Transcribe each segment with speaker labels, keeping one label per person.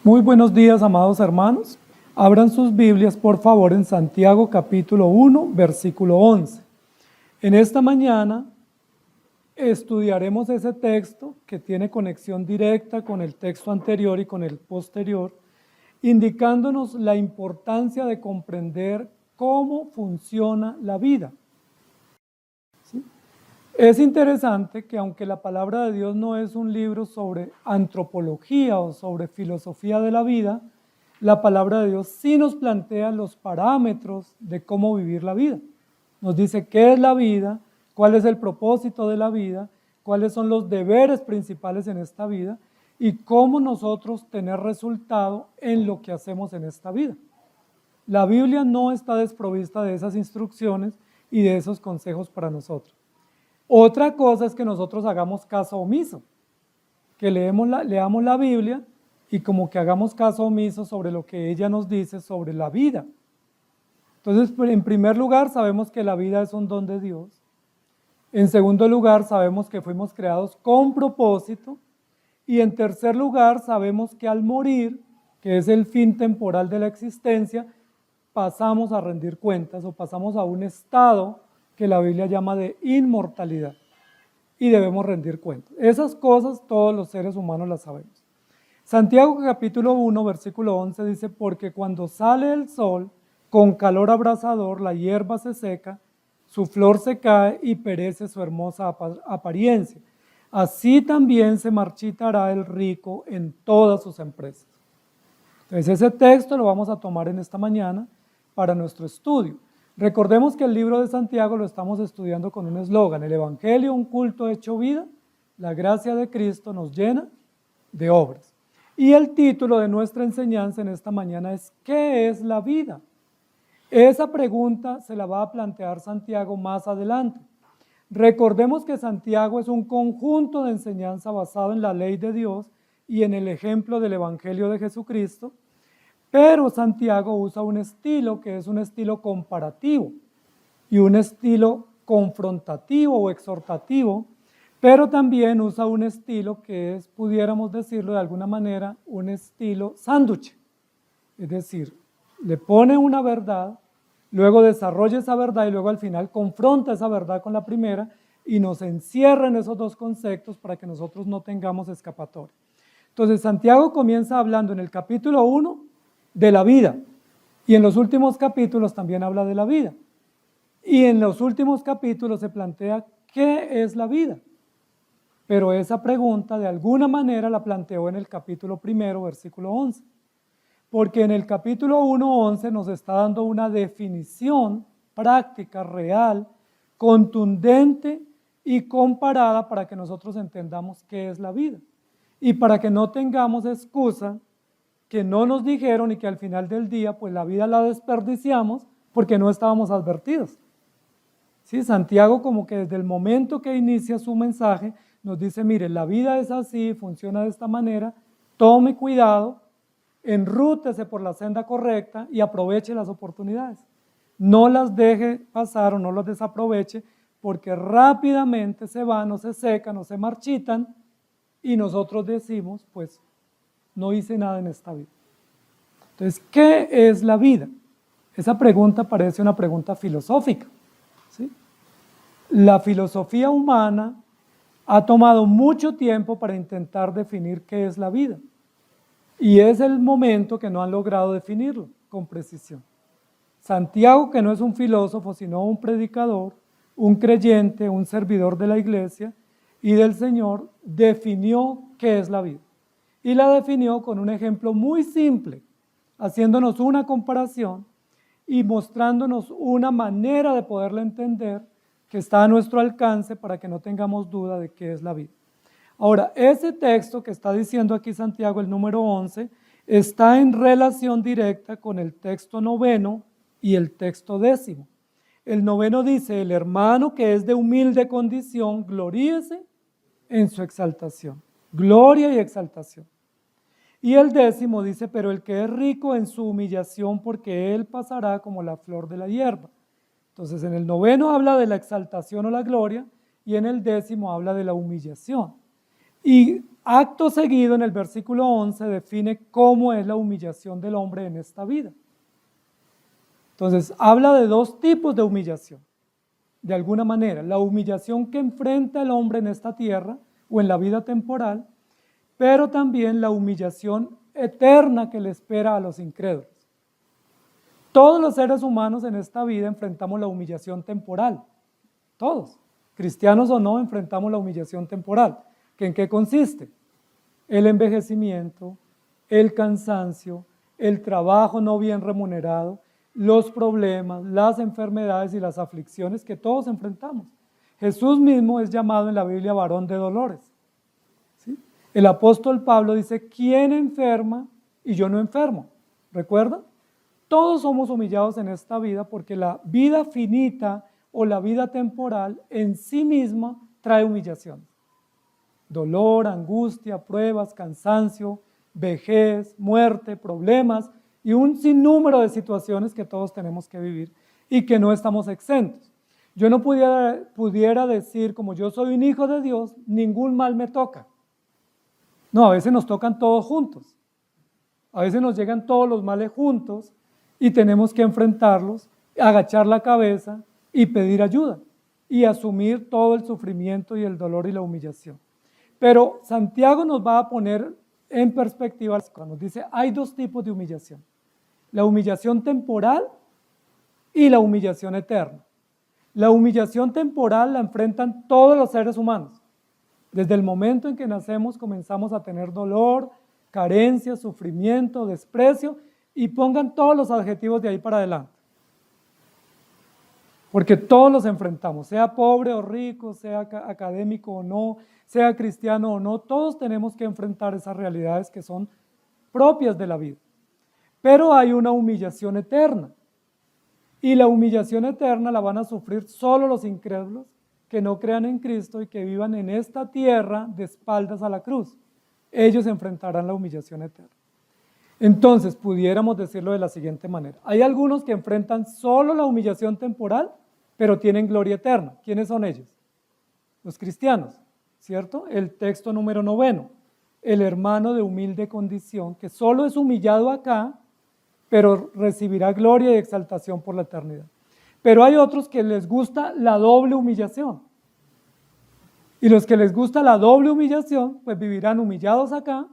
Speaker 1: Muy buenos días, amados hermanos. Abran sus Biblias, por favor, en Santiago capítulo 1, versículo 11. En esta mañana estudiaremos ese texto que tiene conexión directa con el texto anterior y con el posterior, indicándonos la importancia de comprender cómo funciona la vida. ¿Sí? Es interesante que aunque la palabra de Dios no es un libro sobre antropología o sobre filosofía de la vida, la palabra de Dios sí nos plantea los parámetros de cómo vivir la vida. Nos dice qué es la vida, cuál es el propósito de la vida, cuáles son los deberes principales en esta vida y cómo nosotros tener resultado en lo que hacemos en esta vida. La Biblia no está desprovista de esas instrucciones y de esos consejos para nosotros. Otra cosa es que nosotros hagamos caso omiso, que leamos la Biblia y como que hagamos caso omiso sobre lo que ella nos dice sobre la vida. Entonces, en primer lugar, sabemos que la vida es un don de Dios. En segundo lugar, sabemos que fuimos creados con propósito. Y en tercer lugar, sabemos que al morir, que es el fin temporal de la existencia, pasamos a rendir cuentas o pasamos a un estado que la Biblia llama de inmortalidad y debemos rendir cuentas. Esas cosas todos los seres humanos las sabemos. Santiago capítulo 1, versículo 11 dice, porque cuando sale el sol, con calor abrasador, la hierba se seca, su flor se cae y perece su hermosa apariencia. Así también se marchitará el rico en todas sus empresas. Entonces ese texto lo vamos a tomar en esta mañana para nuestro estudio. Recordemos que el libro de Santiago lo estamos estudiando con un eslogan, el Evangelio, un culto hecho vida, la gracia de Cristo nos llena de obras. Y el título de nuestra enseñanza en esta mañana es ¿qué es la vida? Esa pregunta se la va a plantear Santiago más adelante. Recordemos que Santiago es un conjunto de enseñanza basado en la ley de Dios y en el ejemplo del Evangelio de Jesucristo, pero Santiago usa un estilo que es un estilo comparativo y un estilo confrontativo o exhortativo, pero también usa un estilo que es, pudiéramos decirlo de alguna manera, un estilo sándwich. Es decir, le pone una verdad, luego desarrolla esa verdad y luego al final confronta esa verdad con la primera y nos encierra en esos dos conceptos para que nosotros no tengamos escapatoria. Entonces Santiago comienza hablando en el capítulo 1 de la vida y en los últimos capítulos también habla de la vida. Y en los últimos capítulos se plantea qué es la vida. Pero esa pregunta de alguna manera la planteó en el capítulo 1, versículo 11. Porque en el capítulo 1:11 nos está dando una definición práctica, real, contundente y comparada para que nosotros entendamos qué es la vida. Y para que no tengamos excusa que no nos dijeron y que al final del día pues la vida la desperdiciamos porque no estábamos advertidos. ¿Sí? Santiago como que desde el momento que inicia su mensaje nos dice, mire, la vida es así, funciona de esta manera, tome cuidado, enrútese por la senda correcta y aproveche las oportunidades. No las deje pasar o no las desaproveche porque rápidamente se van o se secan o se marchitan y nosotros decimos, pues, no hice nada en esta vida. Entonces, ¿qué es la vida? Esa pregunta parece una pregunta filosófica, ¿sí? La filosofía humana ha tomado mucho tiempo para intentar definir qué es la vida. Y es el momento que no han logrado definirlo con precisión. Santiago, que no es un filósofo, sino un predicador, un creyente, un servidor de la iglesia y del Señor, definió qué es la vida. Y la definió con un ejemplo muy simple, haciéndonos una comparación y mostrándonos una manera de poderla entender que está a nuestro alcance para que no tengamos duda de qué es la vida. Ahora, ese texto que está diciendo aquí Santiago, el número 11, está en relación directa con el texto 9 y el texto 10. El 9 dice, el hermano que es de humilde condición, gloríese en su exaltación. Gloria y exaltación. Y el 10 dice, pero el que es rico en su humillación, porque él pasará como la flor de la hierba. Entonces, en el 9 habla de la exaltación o la gloria, y en el 10 habla de la humillación. Y acto seguido, en el versículo 11, define cómo es la humillación del hombre en esta vida. Entonces, habla de dos tipos de humillación. De alguna manera, la humillación que enfrenta el hombre en esta tierra o en la vida temporal, pero también la humillación eterna que le espera a los incrédulos. Todos los seres humanos en esta vida enfrentamos la humillación temporal. Todos, cristianos o no, enfrentamos la humillación temporal. ¿En qué consiste? El envejecimiento, el cansancio, el trabajo no bien remunerado, los problemas, las enfermedades y las aflicciones que todos enfrentamos. Jesús mismo es llamado en la Biblia varón de dolores. ¿Sí? El apóstol Pablo dice, ¿quién enferma y yo no enfermo? ¿Recuerdan? Todos somos humillados en esta vida porque la vida finita o la vida temporal en sí misma trae humillación. Dolor, angustia, pruebas, cansancio, vejez, muerte, problemas y un sinnúmero de situaciones que todos tenemos que vivir y que no estamos exentos. Yo no pudiera decir, como yo soy un hijo de Dios, ningún mal me toca. No, a veces nos tocan todos juntos. A veces nos llegan todos los males juntos y tenemos que enfrentarlos, agachar la cabeza y pedir ayuda y asumir todo el sufrimiento y el dolor y la humillación. Pero Santiago nos va a poner en perspectiva cuando dice hay dos tipos de humillación. La humillación temporal y la humillación eterna. La humillación temporal la enfrentan todos los seres humanos. Desde el momento en que nacemos comenzamos a tener dolor, carencia, sufrimiento, desprecio y pongan todos los adjetivos de ahí para adelante. Porque todos los enfrentamos, sea pobre o rico, sea académico o no, sea cristiano o no, todos tenemos que enfrentar esas realidades que son propias de la vida. Pero hay una humillación eterna. Y la humillación eterna la van a sufrir solo los incrédulos que no crean en Cristo y que vivan en esta tierra de espaldas a la cruz. Ellos enfrentarán la humillación eterna. Entonces, pudiéramos decirlo de la siguiente manera. Hay algunos que enfrentan solo la humillación temporal, pero tienen gloria eterna. ¿Quiénes son ellos? Los cristianos, ¿cierto? El texto número 9. El hermano de humilde condición, que solo es humillado acá, pero recibirá gloria y exaltación por la eternidad. Pero hay otros que les gusta la doble humillación. Y los que les gusta la doble humillación, pues vivirán humillados acá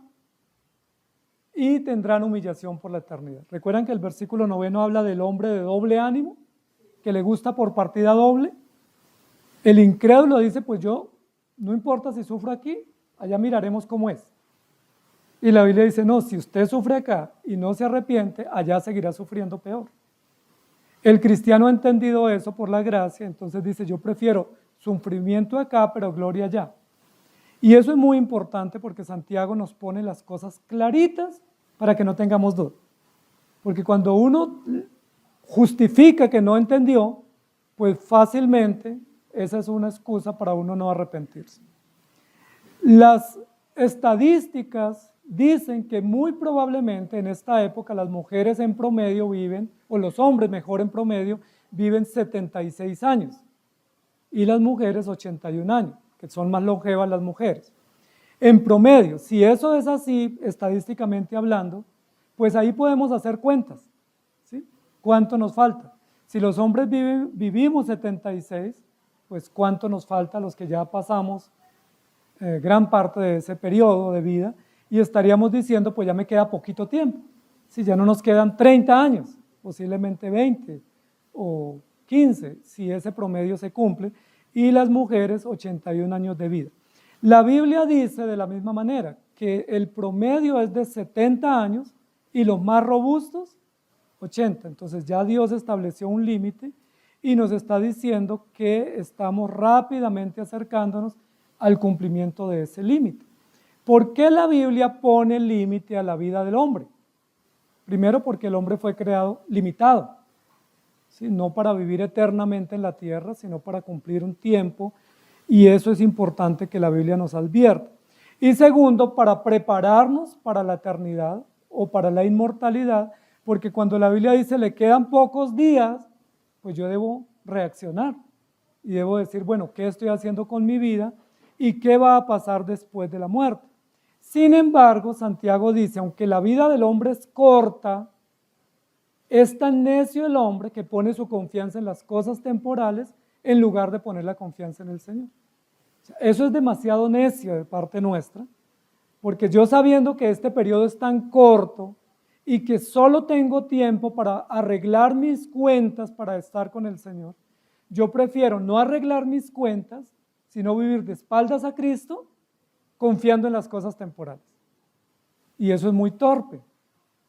Speaker 1: y tendrán humillación por la eternidad. ¿Recuerdan que el versículo 9 habla del hombre de doble ánimo, que le gusta por partida doble? El incrédulo dice, pues yo, no importa si sufro aquí, allá miraremos cómo es. Y la Biblia dice, no, si usted sufre acá y no se arrepiente, allá seguirá sufriendo peor. El cristiano ha entendido eso por la gracia, entonces dice, yo prefiero sufrimiento acá, pero gloria allá. Y eso es muy importante porque Santiago nos pone las cosas claritas para que no tengamos duda. Porque cuando uno justifica que no entendió, pues fácilmente esa es una excusa para uno no arrepentirse. Las estadísticas dicen que muy probablemente en esta época las mujeres en promedio viven, o los hombres mejor en promedio, viven 76 años y las mujeres 81 años, que son más longevas las mujeres. En promedio, si eso es así, estadísticamente hablando, pues ahí podemos hacer cuentas, ¿sí? ¿Cuánto nos falta? Si los hombres vivimos 76, pues ¿cuánto nos falta a los que ya pasamos gran parte de ese periodo de vida? Y estaríamos diciendo, pues ya me queda poquito tiempo. Si ya no nos quedan 30 años, posiblemente 20 o 15, si ese promedio se cumple, y las mujeres 81 años de vida. La Biblia dice de la misma manera que el promedio es de 70 años y los más robustos 80. Entonces ya Dios estableció un límite y nos está diciendo que estamos rápidamente acercándonos al cumplimiento de ese límite. ¿Por qué la Biblia pone límite a la vida del hombre? Primero porque el hombre fue creado limitado, ¿sí? No para vivir eternamente en la tierra, sino para cumplir un tiempo, y eso es importante que la Biblia nos advierta. Y segundo, para prepararnos para la eternidad o para la inmortalidad, porque cuando la Biblia dice le quedan pocos días, pues yo debo reaccionar y debo decir, bueno, ¿qué estoy haciendo con mi vida? y qué va a pasar después de la muerte. Sin embargo, Santiago dice, aunque la vida del hombre es corta, es tan necio el hombre que pone su confianza en las cosas temporales en lugar de poner la confianza en el Señor. Eso es demasiado necio de parte nuestra, porque yo sabiendo que este periodo es tan corto y que solo tengo tiempo para arreglar mis cuentas para estar con el Señor, yo prefiero no arreglar mis cuentas, sino vivir de espaldas a Cristo, confiando en las cosas temporales. Y eso es muy torpe,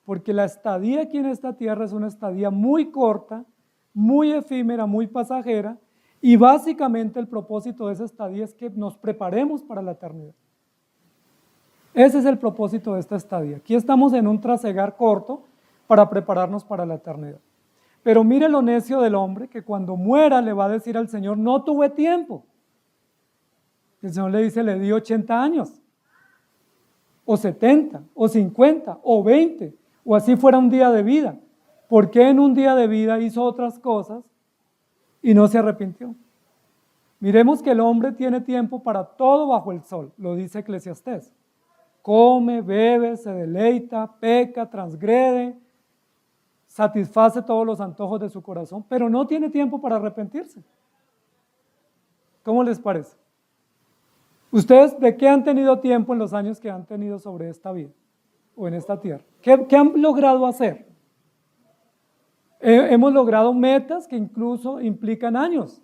Speaker 1: porque la estadía aquí en esta tierra es una estadía muy corta, muy efímera, muy pasajera, y básicamente el propósito de esa estadía es que nos preparemos para la eternidad. Ese es el propósito de esta estadía. Aquí estamos en un trasegar corto para prepararnos para la eternidad. Pero mire lo necio del hombre, que cuando muera le va a decir al Señor, no tuve tiempo. El Señor le dice, le di 80 años, o 70, o 50, o 20, o así fuera un día de vida. ¿Por qué en un día de vida hizo otras cosas y no se arrepintió? Miremos que el hombre tiene tiempo para todo bajo el sol, lo dice Eclesiastés. Come, bebe, se deleita, peca, transgrede, satisface todos los antojos de su corazón, pero no tiene tiempo para arrepentirse. ¿Cómo les parece? ¿Ustedes de qué han tenido tiempo en los años que han tenido sobre esta vida o en esta tierra? ¿Qué han logrado hacer? Hemos logrado metas que incluso implican años,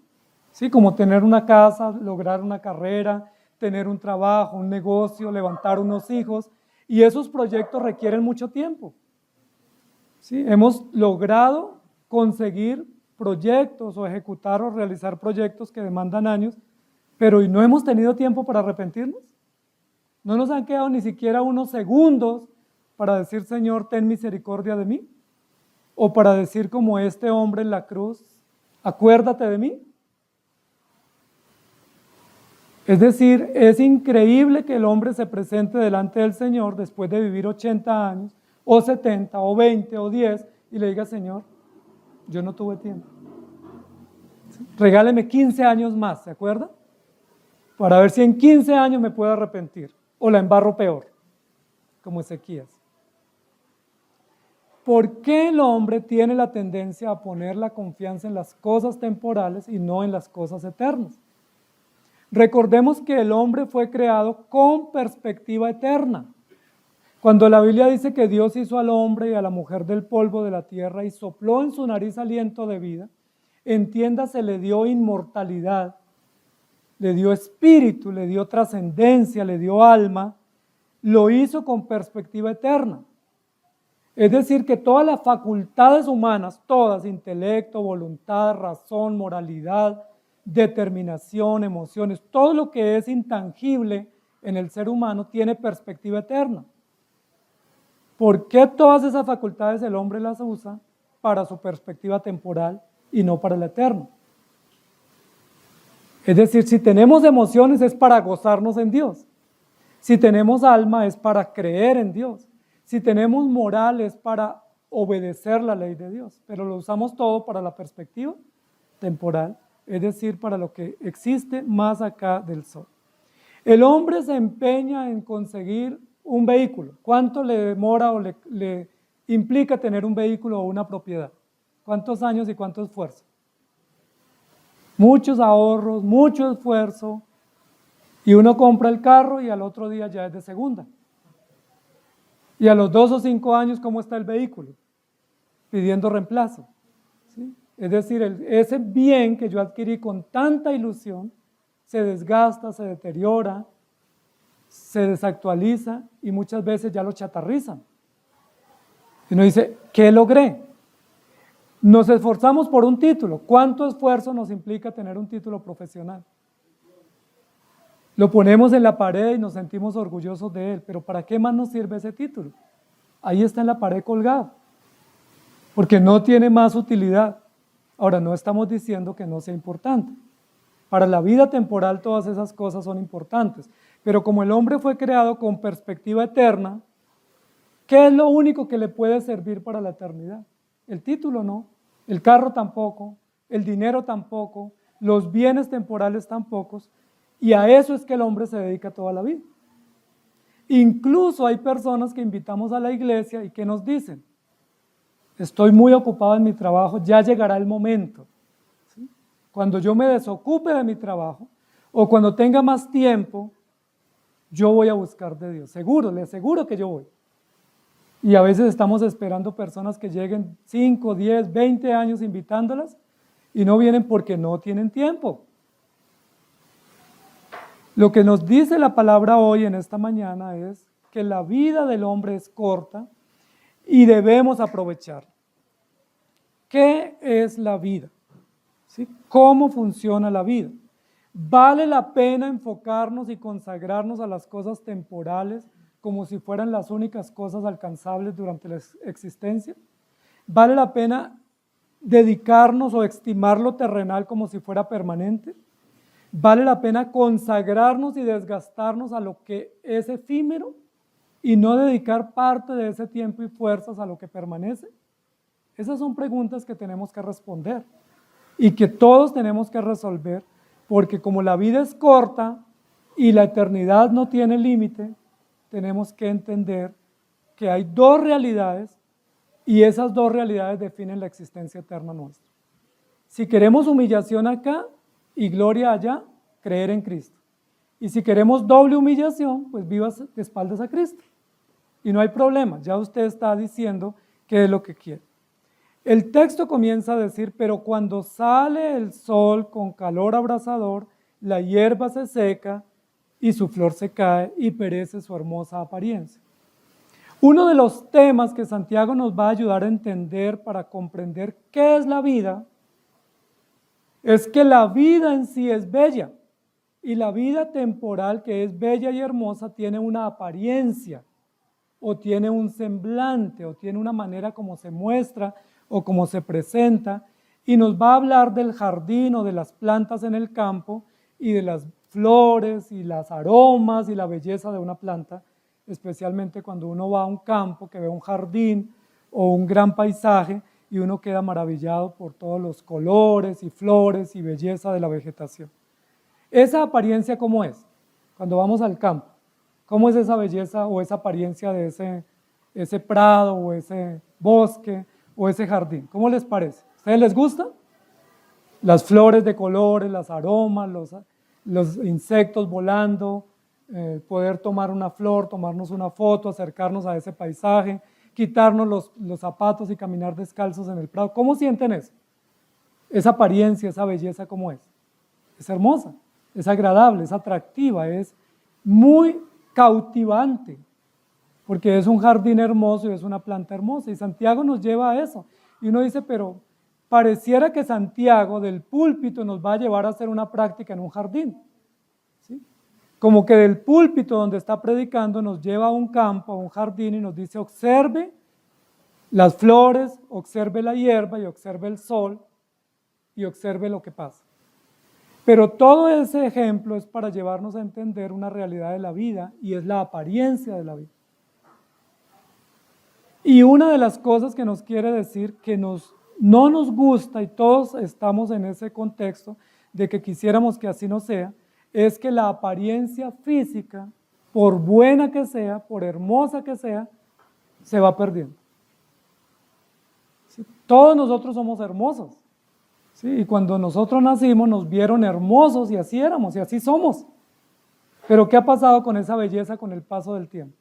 Speaker 1: ¿sí? Como tener una casa, lograr una carrera, tener un trabajo, un negocio, levantar unos hijos, y esos proyectos requieren mucho tiempo. ¿Sí? Hemos logrado conseguir proyectos o ejecutar o realizar proyectos que demandan años, pero no hemos tenido tiempo para arrepentirnos. No nos han quedado ni siquiera unos segundos para decir, Señor, ten misericordia de mí, o para decir como este hombre en la cruz, acuérdate de mí. Es decir, es increíble que el hombre se presente delante del Señor después de vivir 80 años, o 70, o 20, o 10, y le diga, Señor, yo no tuve tiempo. Regáleme 15 años más, ¿se acuerda? Para ver si en 15 años me puedo arrepentir, o la embarro peor, como Ezequías. ¿Por qué el hombre tiene la tendencia a poner la confianza en las cosas temporales y no en las cosas eternas? Recordemos que el hombre fue creado con perspectiva eterna. Cuando la Biblia dice que Dios hizo al hombre y a la mujer del polvo de la tierra y sopló en su nariz aliento de vida, entiéndase, le dio inmortalidad, le dio espíritu, le dio trascendencia, le dio alma, lo hizo con perspectiva eterna. Es decir, que todas las facultades humanas, todas, intelecto, voluntad, razón, moralidad, determinación, emociones, todo lo que es intangible en el ser humano tiene perspectiva eterna. ¿Por qué todas esas facultades el hombre las usa para su perspectiva temporal y no para el eterno? Es decir, si tenemos emociones es para gozarnos en Dios. Si tenemos alma es para creer en Dios. Si tenemos moral es para obedecer la ley de Dios. Pero lo usamos todo para la perspectiva temporal, es decir, para lo que existe más acá del sol. El hombre se empeña en conseguir un vehículo. ¿Cuánto le demora o le implica tener un vehículo o una propiedad? ¿Cuántos años y cuánto esfuerzo? Muchos ahorros, mucho esfuerzo, y uno compra el carro y al otro día ya es de segunda. Y a los 2 o 5 años, ¿cómo está el vehículo? Pidiendo reemplazo. ¿Sí? Es decir, ese bien que yo adquirí con tanta ilusión se desgasta, se deteriora, se desactualiza y muchas veces ya lo chatarrizan. Y uno dice, ¿qué logré? Nos esforzamos por un título. ¿Cuánto esfuerzo nos implica tener un título profesional? Lo ponemos en la pared y nos sentimos orgullosos de él, pero ¿para qué más nos sirve ese título? Ahí está en la pared colgado, porque no tiene más utilidad. Ahora, no estamos diciendo que no sea importante. Para la vida temporal todas esas cosas son importantes, pero como el hombre fue creado con perspectiva eterna, ¿qué es lo único que le puede servir para la eternidad? El título no, el carro tampoco, el dinero tampoco, los bienes temporales tampoco. Y a eso es que el hombre se dedica toda la vida. Incluso hay personas que invitamos a la iglesia y que nos dicen, estoy muy ocupado en mi trabajo, ya llegará el momento. ¿Sí? Cuando yo me desocupe de mi trabajo o cuando tenga más tiempo, yo voy a buscar de Dios. Seguro, le aseguro que yo voy. Y a veces estamos esperando personas que lleguen 5, 10, 20 años invitándolas y no vienen porque no tienen tiempo. Lo que nos dice la palabra hoy en esta mañana es que la vida del hombre es corta y debemos aprovecharla. ¿Qué es la vida? ¿Sí? ¿Cómo funciona la vida? ¿Vale la pena enfocarnos y consagrarnos a las cosas temporales como si fueran las únicas cosas alcanzables durante la existencia? ¿Vale la pena dedicarnos o estimar lo terrenal como si fuera permanente? ¿Vale la pena consagrarnos y desgastarnos a lo que es efímero y no dedicar parte de ese tiempo y fuerzas a lo que permanece? Esas son preguntas que tenemos que responder y que todos tenemos que resolver, porque como la vida es corta y la eternidad no tiene límite, tenemos que entender que hay dos realidades y esas dos realidades definen la existencia eterna nuestra. Si queremos humillación acá y gloria allá, creer en Cristo. Y si queremos doble humillación, pues vivas de espaldas a Cristo. Y no hay problema, ya usted está diciendo qué es lo que quiere. El texto comienza a decir, pero cuando sale el sol con calor abrasador, la hierba se seca y su flor se cae y perece su hermosa apariencia. Uno de los temas que Santiago nos va a ayudar a entender para comprender qué es la vida, es que la vida en sí es bella y la vida temporal, que es bella y hermosa, tiene una apariencia o tiene un semblante o tiene una manera como se muestra o como se presenta, y nos va a hablar del jardín o de las plantas en el campo y de las flores y las aromas y la belleza de una planta, especialmente cuando uno va a un campo que ve un jardín o un gran paisaje y uno queda maravillado por todos los colores y flores y belleza de la vegetación. Esa apariencia, ¿cómo es? Cuando vamos al campo, ¿cómo es esa belleza o esa apariencia de ese prado o ese bosque o ese jardín? ¿Cómo les parece? ¿A ustedes les gusta? Las flores de colores, las aromas, los insectos volando, poder tomar una flor, tomarnos una foto, acercarnos a ese paisaje, quitarnos los zapatos y caminar descalzos en el prado. ¿Cómo sienten eso? Esa apariencia, esa belleza, ¿cómo es? Es hermosa, es agradable, es atractiva, es muy cautivante, porque es un jardín hermoso y es una planta hermosa, y Santiago nos lleva a eso. Y uno dice, pero pareciera que Santiago del púlpito nos va a llevar a hacer una práctica en un jardín, ¿sí? Como que del púlpito donde está predicando nos lleva a un campo, a un jardín, y nos dice, observe las flores, observe la hierba y observe el sol y observe lo que pasa. Pero todo ese ejemplo es para llevarnos a entender una realidad de la vida, y es la apariencia de la vida. Y una de las cosas que nos quiere decir que no nos gusta, y todos estamos en ese contexto de que quisiéramos que así no sea, es que la apariencia física, por buena que sea, por hermosa que sea, se va perdiendo. ¿Sí? Todos nosotros somos hermosos. ¿Sí? Y cuando nosotros nacimos nos vieron hermosos y así éramos y así somos. Pero ¿qué ha pasado con esa belleza con el paso del tiempo?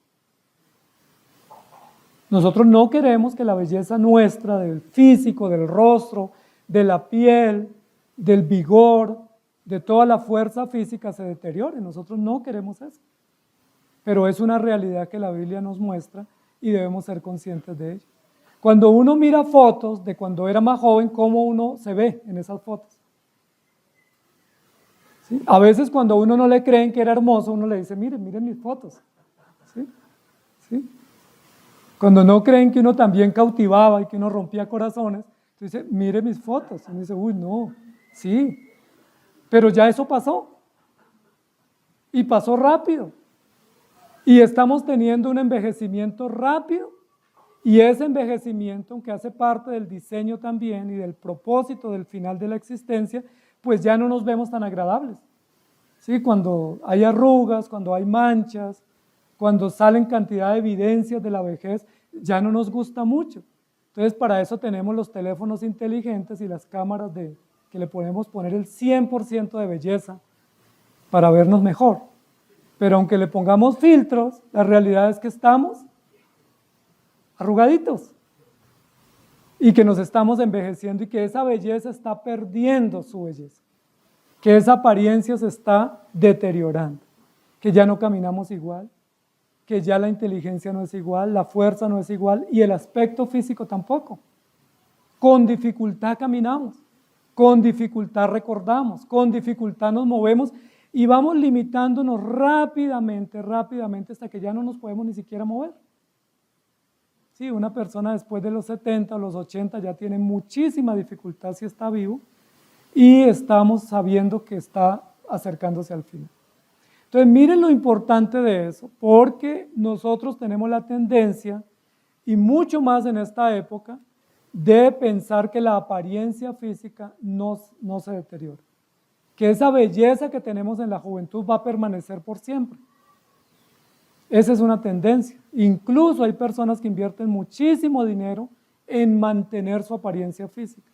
Speaker 1: Nosotros no queremos que la belleza nuestra, del físico, del rostro, de la piel, del vigor, de toda la fuerza física se deteriore. Nosotros no queremos eso. Pero es una realidad que la Biblia nos muestra y debemos ser conscientes de ella. Cuando uno mira fotos de cuando era más joven, ¿cómo uno se ve en esas fotos? ¿Sí? A veces cuando a uno no le creen que era hermoso, uno le dice, miren mis fotos. ¿Sí? ¿Sí? Cuando no creen que uno también cautivaba y que uno rompía corazones, entonces dice, mire mis fotos. Y uno dice, uy, no, sí, pero ya eso pasó. Y pasó rápido. Y estamos teniendo un envejecimiento rápido. Y ese envejecimiento, aunque hace parte del diseño también y del propósito del final de la existencia, pues ya no nos vemos tan agradables. ¿sí? Cuando hay arrugas, cuando hay manchas, cuando salen cantidad de evidencias de la vejez, ya no nos gusta mucho. Entonces, para eso tenemos los teléfonos inteligentes y las cámaras que le podemos poner el 100% de belleza para vernos mejor. Pero aunque le pongamos filtros, la realidad es que estamos arrugaditos y que nos estamos envejeciendo y que esa belleza está perdiendo su belleza, que esa apariencia se está deteriorando, que ya no caminamos igual, que ya la inteligencia no es igual, la fuerza no es igual y el aspecto físico tampoco. Con dificultad caminamos, con dificultad recordamos, con dificultad nos movemos y vamos limitándonos rápidamente hasta que ya no nos podemos ni siquiera mover. Sí, una persona después de los 70 o los 80 ya tiene muchísima dificultad si está vivo y estamos sabiendo que está acercándose al final. Entonces miren lo importante de eso, porque nosotros tenemos la tendencia, y mucho más en esta época, de pensar que la apariencia física no se deteriora, que esa belleza que tenemos en la juventud va a permanecer por siempre. Esa es una tendencia. Incluso hay personas que invierten muchísimo dinero en mantener su apariencia física,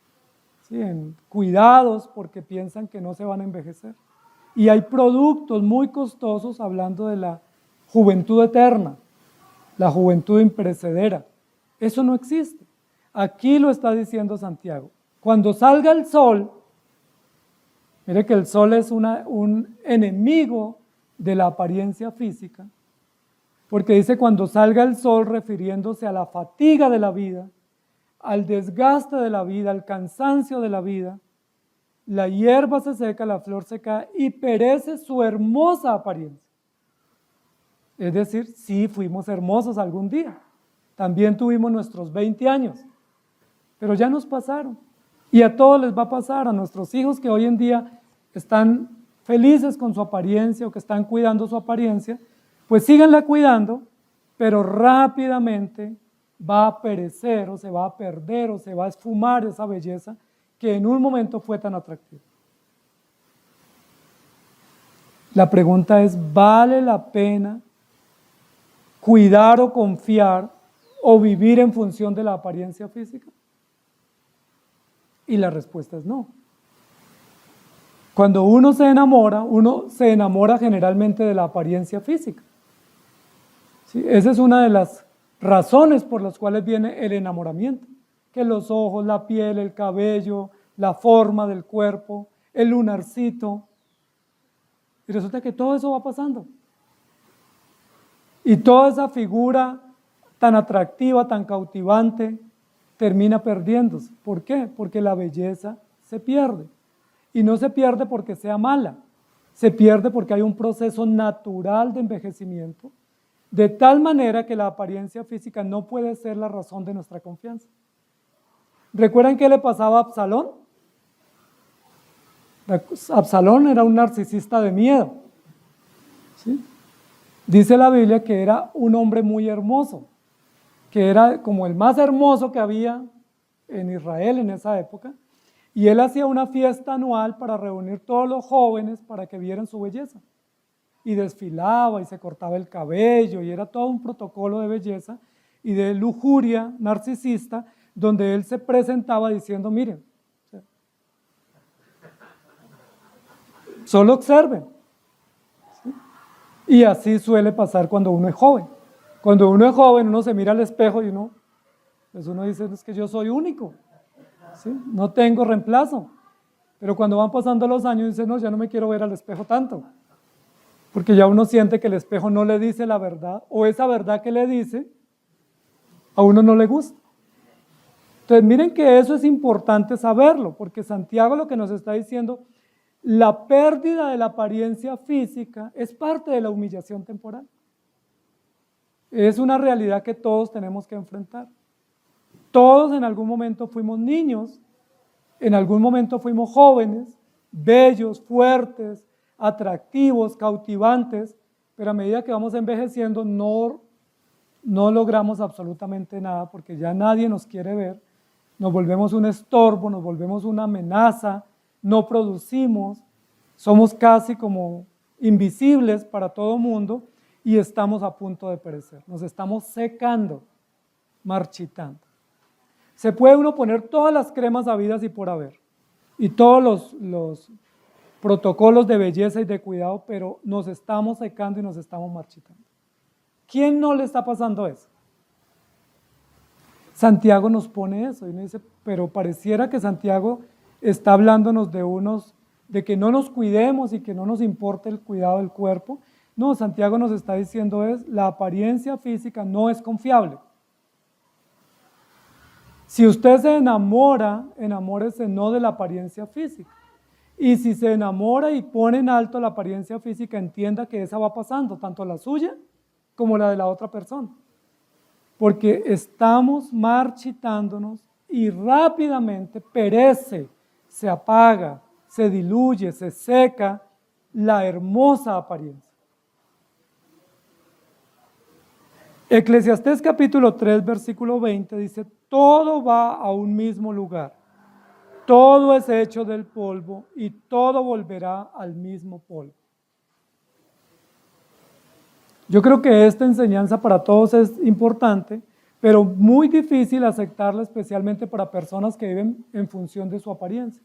Speaker 1: ¿sí? En cuidados porque piensan que no se van a envejecer. Y hay productos muy costosos hablando de la juventud eterna, la juventud imperecedera. Eso no existe. Aquí lo está diciendo Santiago. Cuando salga el sol, mire que el sol es un enemigo de la apariencia física, porque dice cuando salga el sol refiriéndose a la fatiga de la vida, al desgaste de la vida, al cansancio de la vida, la hierba se seca, la flor se cae y perece su hermosa apariencia. Es decir, sí fuimos hermosos algún día, también tuvimos nuestros 20 años, pero ya nos pasaron. Y a todos les va a pasar, a nuestros hijos que hoy en día están felices con su apariencia o que están cuidando su apariencia, pues síganla cuidando, pero rápidamente va a perecer o se va a perder o se va a esfumar esa belleza que en un momento fue tan atractiva. La pregunta es, ¿vale la pena cuidar o confiar o vivir en función de la apariencia física? Y la respuesta es no. Cuando uno se enamora generalmente de la apariencia física. ¿Sí? Esa es una de las razones por las cuales viene el enamoramiento, que los ojos, la piel, el cabello, la forma del cuerpo, el lunarcito, y resulta que todo eso va pasando. Y toda esa figura tan atractiva, tan cautivante, termina perdiéndose. ¿Por qué? Porque la belleza se pierde. Y no se pierde porque sea mala, se pierde porque hay un proceso natural de envejecimiento, de tal manera que la apariencia física no puede ser la razón de nuestra confianza. ¿Recuerdan qué le pasaba a Absalón? Absalón era un narcisista de miedo, ¿sí? Dice la Biblia que era un hombre muy hermoso, que era como el más hermoso que había en Israel en esa época, y él hacía una fiesta anual para reunir todos los jóvenes para que vieran su belleza. Y desfilaba y se cortaba el cabello y era todo un protocolo de belleza y de lujuria narcisista donde él se presentaba diciendo, miren, solo observen. ¿Sí? Y así suele pasar cuando uno es joven. Cuando uno es joven, uno se mira al espejo y pues uno dice, es que yo soy único, ¿sí? No tengo reemplazo. Pero cuando van pasando los años, dice, no, ya no me quiero ver al espejo tanto. Porque ya uno siente que el espejo no le dice la verdad, o esa verdad que le dice, a uno no le gusta. Entonces miren que eso es importante saberlo, porque Santiago lo que nos está diciendo, la pérdida de la apariencia física es parte de la humillación temporal. Es una realidad que todos tenemos que enfrentar. Todos en algún momento fuimos niños, en algún momento fuimos jóvenes, bellos, fuertes, atractivos, cautivantes, pero a medida que vamos envejeciendo no logramos absolutamente nada porque ya nadie nos quiere ver, nos volvemos un estorbo, nos volvemos una amenaza, no producimos, somos casi como invisibles para todo mundo y estamos a punto de perecer. Nos estamos secando, marchitando. Se puede uno poner todas las cremas habidas y por haber y todos los protocolos de belleza y de cuidado, pero nos estamos secando y nos estamos marchitando. ¿Quién no le está pasando eso? Santiago nos pone eso y nos dice, pero pareciera que Santiago está hablándonos de que no nos cuidemos y que no nos importe el cuidado del cuerpo. No, Santiago nos está diciendo la apariencia física no es confiable. Si usted se enamora, enamórese no de la apariencia física. Y si se enamora y pone en alto la apariencia física, entienda que esa va pasando, tanto la suya como la de la otra persona. Porque estamos marchitándonos y rápidamente perece, se apaga, se diluye, se seca la hermosa apariencia. Eclesiastés capítulo 3, versículo 20 dice, todo va a un mismo lugar, todo es hecho del polvo y todo volverá al mismo polvo. Yo creo que esta enseñanza para todos es importante, pero muy difícil aceptarla, especialmente para personas que viven en función de su apariencia,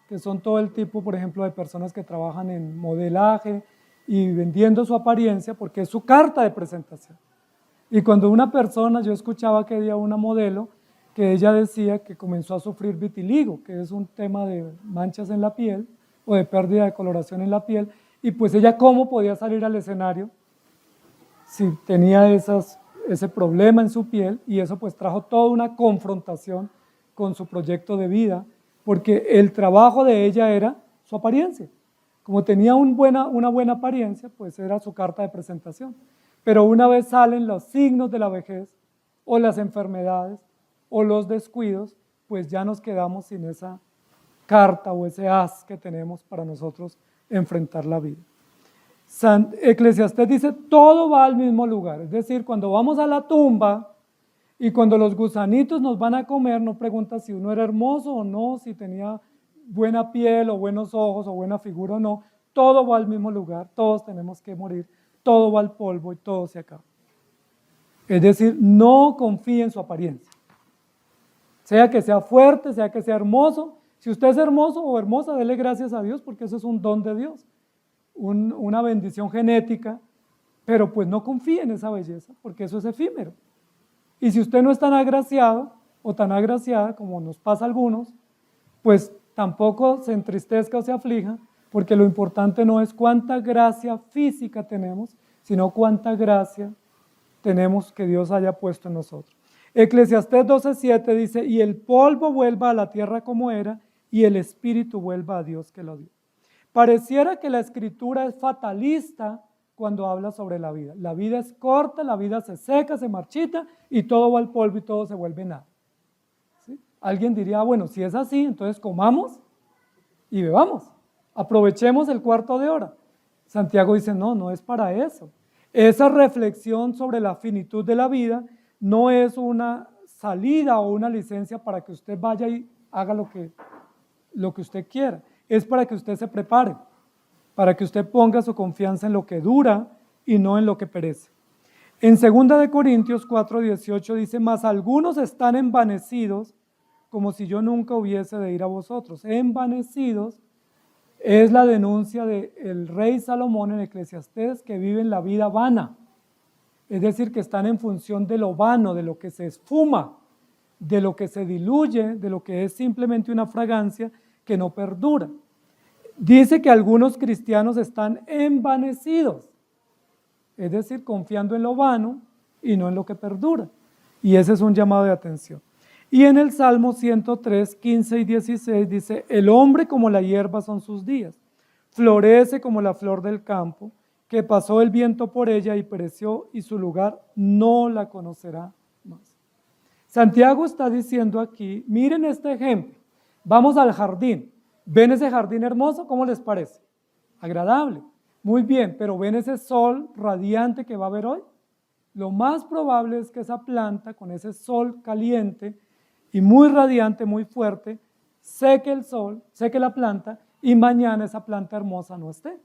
Speaker 1: que son todo el tipo, por ejemplo, de personas que trabajan en modelaje y vendiendo su apariencia porque es su carta de presentación. Y cuando una persona, yo escuchaba que había una modelo que ella decía que comenzó a sufrir vitiligo, que es un tema de manchas en la piel o de pérdida de coloración en la piel, y pues ella cómo podía salir al escenario si tenía ese problema en su piel, y eso pues trajo toda una confrontación con su proyecto de vida, porque el trabajo de ella era su apariencia. Como tenía una buena apariencia, pues era su carta de presentación. Pero una vez salen los signos de la vejez, o las enfermedades, o los descuidos, pues ya nos quedamos sin esa carta o ese as que tenemos para nosotros enfrentar la vida. Eclesiastés dice, todo va al mismo lugar, es decir, cuando vamos a la tumba y cuando los gusanitos nos van a comer, no pregunta si uno era hermoso o no, si tenía buena piel o buenos ojos o buena figura o no, todo va al mismo lugar, todos tenemos que morir, todo va al polvo y todo se acaba. Es decir, no confíe en su apariencia, sea que sea fuerte, sea que sea hermoso. Si usted es hermoso o hermosa, dele gracias a Dios porque eso es un don de Dios. Una bendición genética, pero pues no confíe en esa belleza, porque eso es efímero. Y si usted no es tan agraciado o tan agraciada como nos pasa a algunos, pues tampoco se entristezca o se aflija, porque lo importante no es cuánta gracia física tenemos, sino cuánta gracia tenemos que Dios haya puesto en nosotros. Eclesiastés 12:7 dice, y el polvo vuelva a la tierra como era, y el espíritu vuelva a Dios que lo dio. Pareciera que la escritura es fatalista cuando habla sobre la vida. La vida es corta, la vida se seca, se marchita y todo va al polvo y todo se vuelve nada. ¿Sí? Alguien diría, bueno, si es así, entonces comamos y bebamos. Aprovechemos el cuarto de hora. Santiago dice, no, no es para eso. Esa reflexión sobre la finitud de la vida no es una salida o una licencia para que usted vaya y haga lo que usted quiera. Es para que usted se prepare, para que usted ponga su confianza en lo que dura y no en lo que perece. En 2 Corintios 4:18 dice, mas algunos están envanecidos como si yo nunca hubiese de ir a vosotros. Envanecidos es la denuncia del rey Salomón en Eclesiastés, que viven la vida vana. Es decir, que están en función de lo vano, de lo que se esfuma, de lo que se diluye, de lo que es simplemente una fragancia que no perdura. Dice que algunos cristianos están envanecidos, es decir, confiando en lo vano y no en lo que perdura. Y ese es un llamado de atención. Y en el Salmo 103, 15 y 16 dice, el hombre como la hierba son sus días, florece como la flor del campo, que pasó el viento por ella y pereció y su lugar no la conocerá más. Santiago está diciendo aquí, miren este ejemplo, vamos al jardín, ¿ven ese jardín hermoso? ¿Cómo les parece? Agradable, muy bien, pero ¿ven ese sol radiante que va a haber hoy? Lo más probable es que esa planta con ese sol caliente y muy radiante, muy fuerte, seque el sol, seque la planta y mañana esa planta hermosa no esté.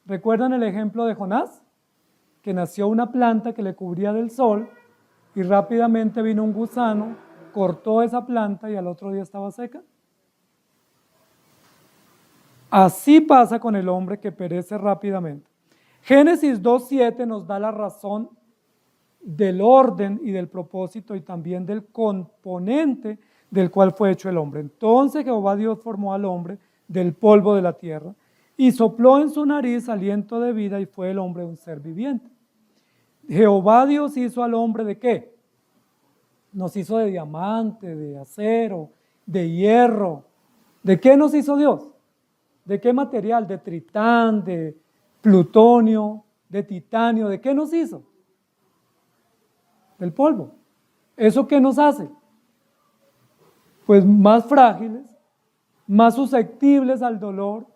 Speaker 1: ¿Recuerdan el ejemplo de Jonás? Que nació una planta que le cubría del sol y rápidamente vino un gusano, cortó esa planta y al otro día estaba seca. Así pasa con el hombre que perece rápidamente. Génesis 2:7 nos da la razón del orden y del propósito y también del componente del cual fue hecho el hombre. Entonces Jehová Dios formó al hombre del polvo de la tierra y sopló en su nariz aliento de vida y fue el hombre un ser viviente. Jehová Dios hizo al hombre ¿de qué? Nos hizo de diamante, de acero, de hierro. ¿De qué nos hizo Dios? ¿De qué material? De tritán, de plutonio, de titanio. ¿De qué nos hizo? Del polvo. ¿Eso qué nos hace? Pues más frágiles, más susceptibles al dolor,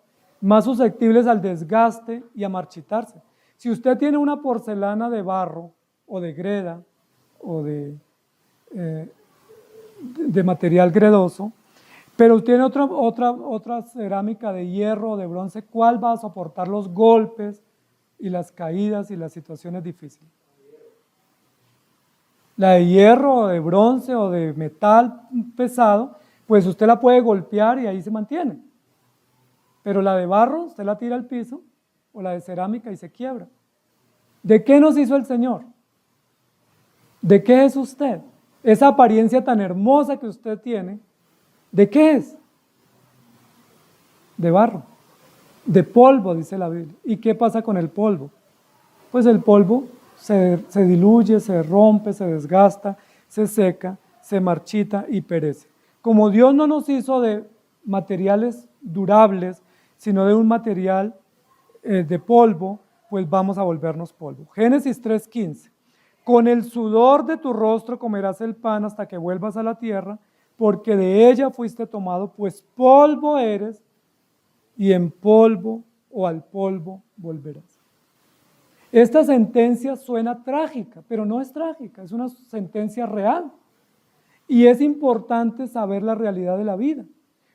Speaker 1: más susceptibles al desgaste y a marchitarse. Si usted tiene una porcelana de barro o de greda o de material gredoso, pero tiene otra cerámica de hierro o de bronce, ¿cuál va a soportar los golpes y las caídas y las situaciones difíciles? La de hierro o de bronce o de metal pesado, pues usted la puede golpear y ahí se mantiene. Pero la de barro, usted la tira al piso, o la de cerámica y se quiebra. ¿De qué nos hizo el Señor? ¿De qué es usted? Esa apariencia tan hermosa que usted tiene, ¿de qué es? De barro, de polvo, dice la Biblia. ¿Y qué pasa con el polvo? Pues el polvo se diluye, se rompe, se desgasta, se seca, se marchita y perece. Como Dios no nos hizo de materiales durables, sino de un material de polvo, pues vamos a volvernos polvo. Génesis 3:15. Con el sudor de tu rostro comerás el pan hasta que vuelvas a la tierra, porque de ella fuiste tomado, pues polvo eres, y en polvo o al polvo volverás. Esta sentencia suena trágica, pero no es trágica, es una sentencia real. Y es importante saber la realidad de la vida.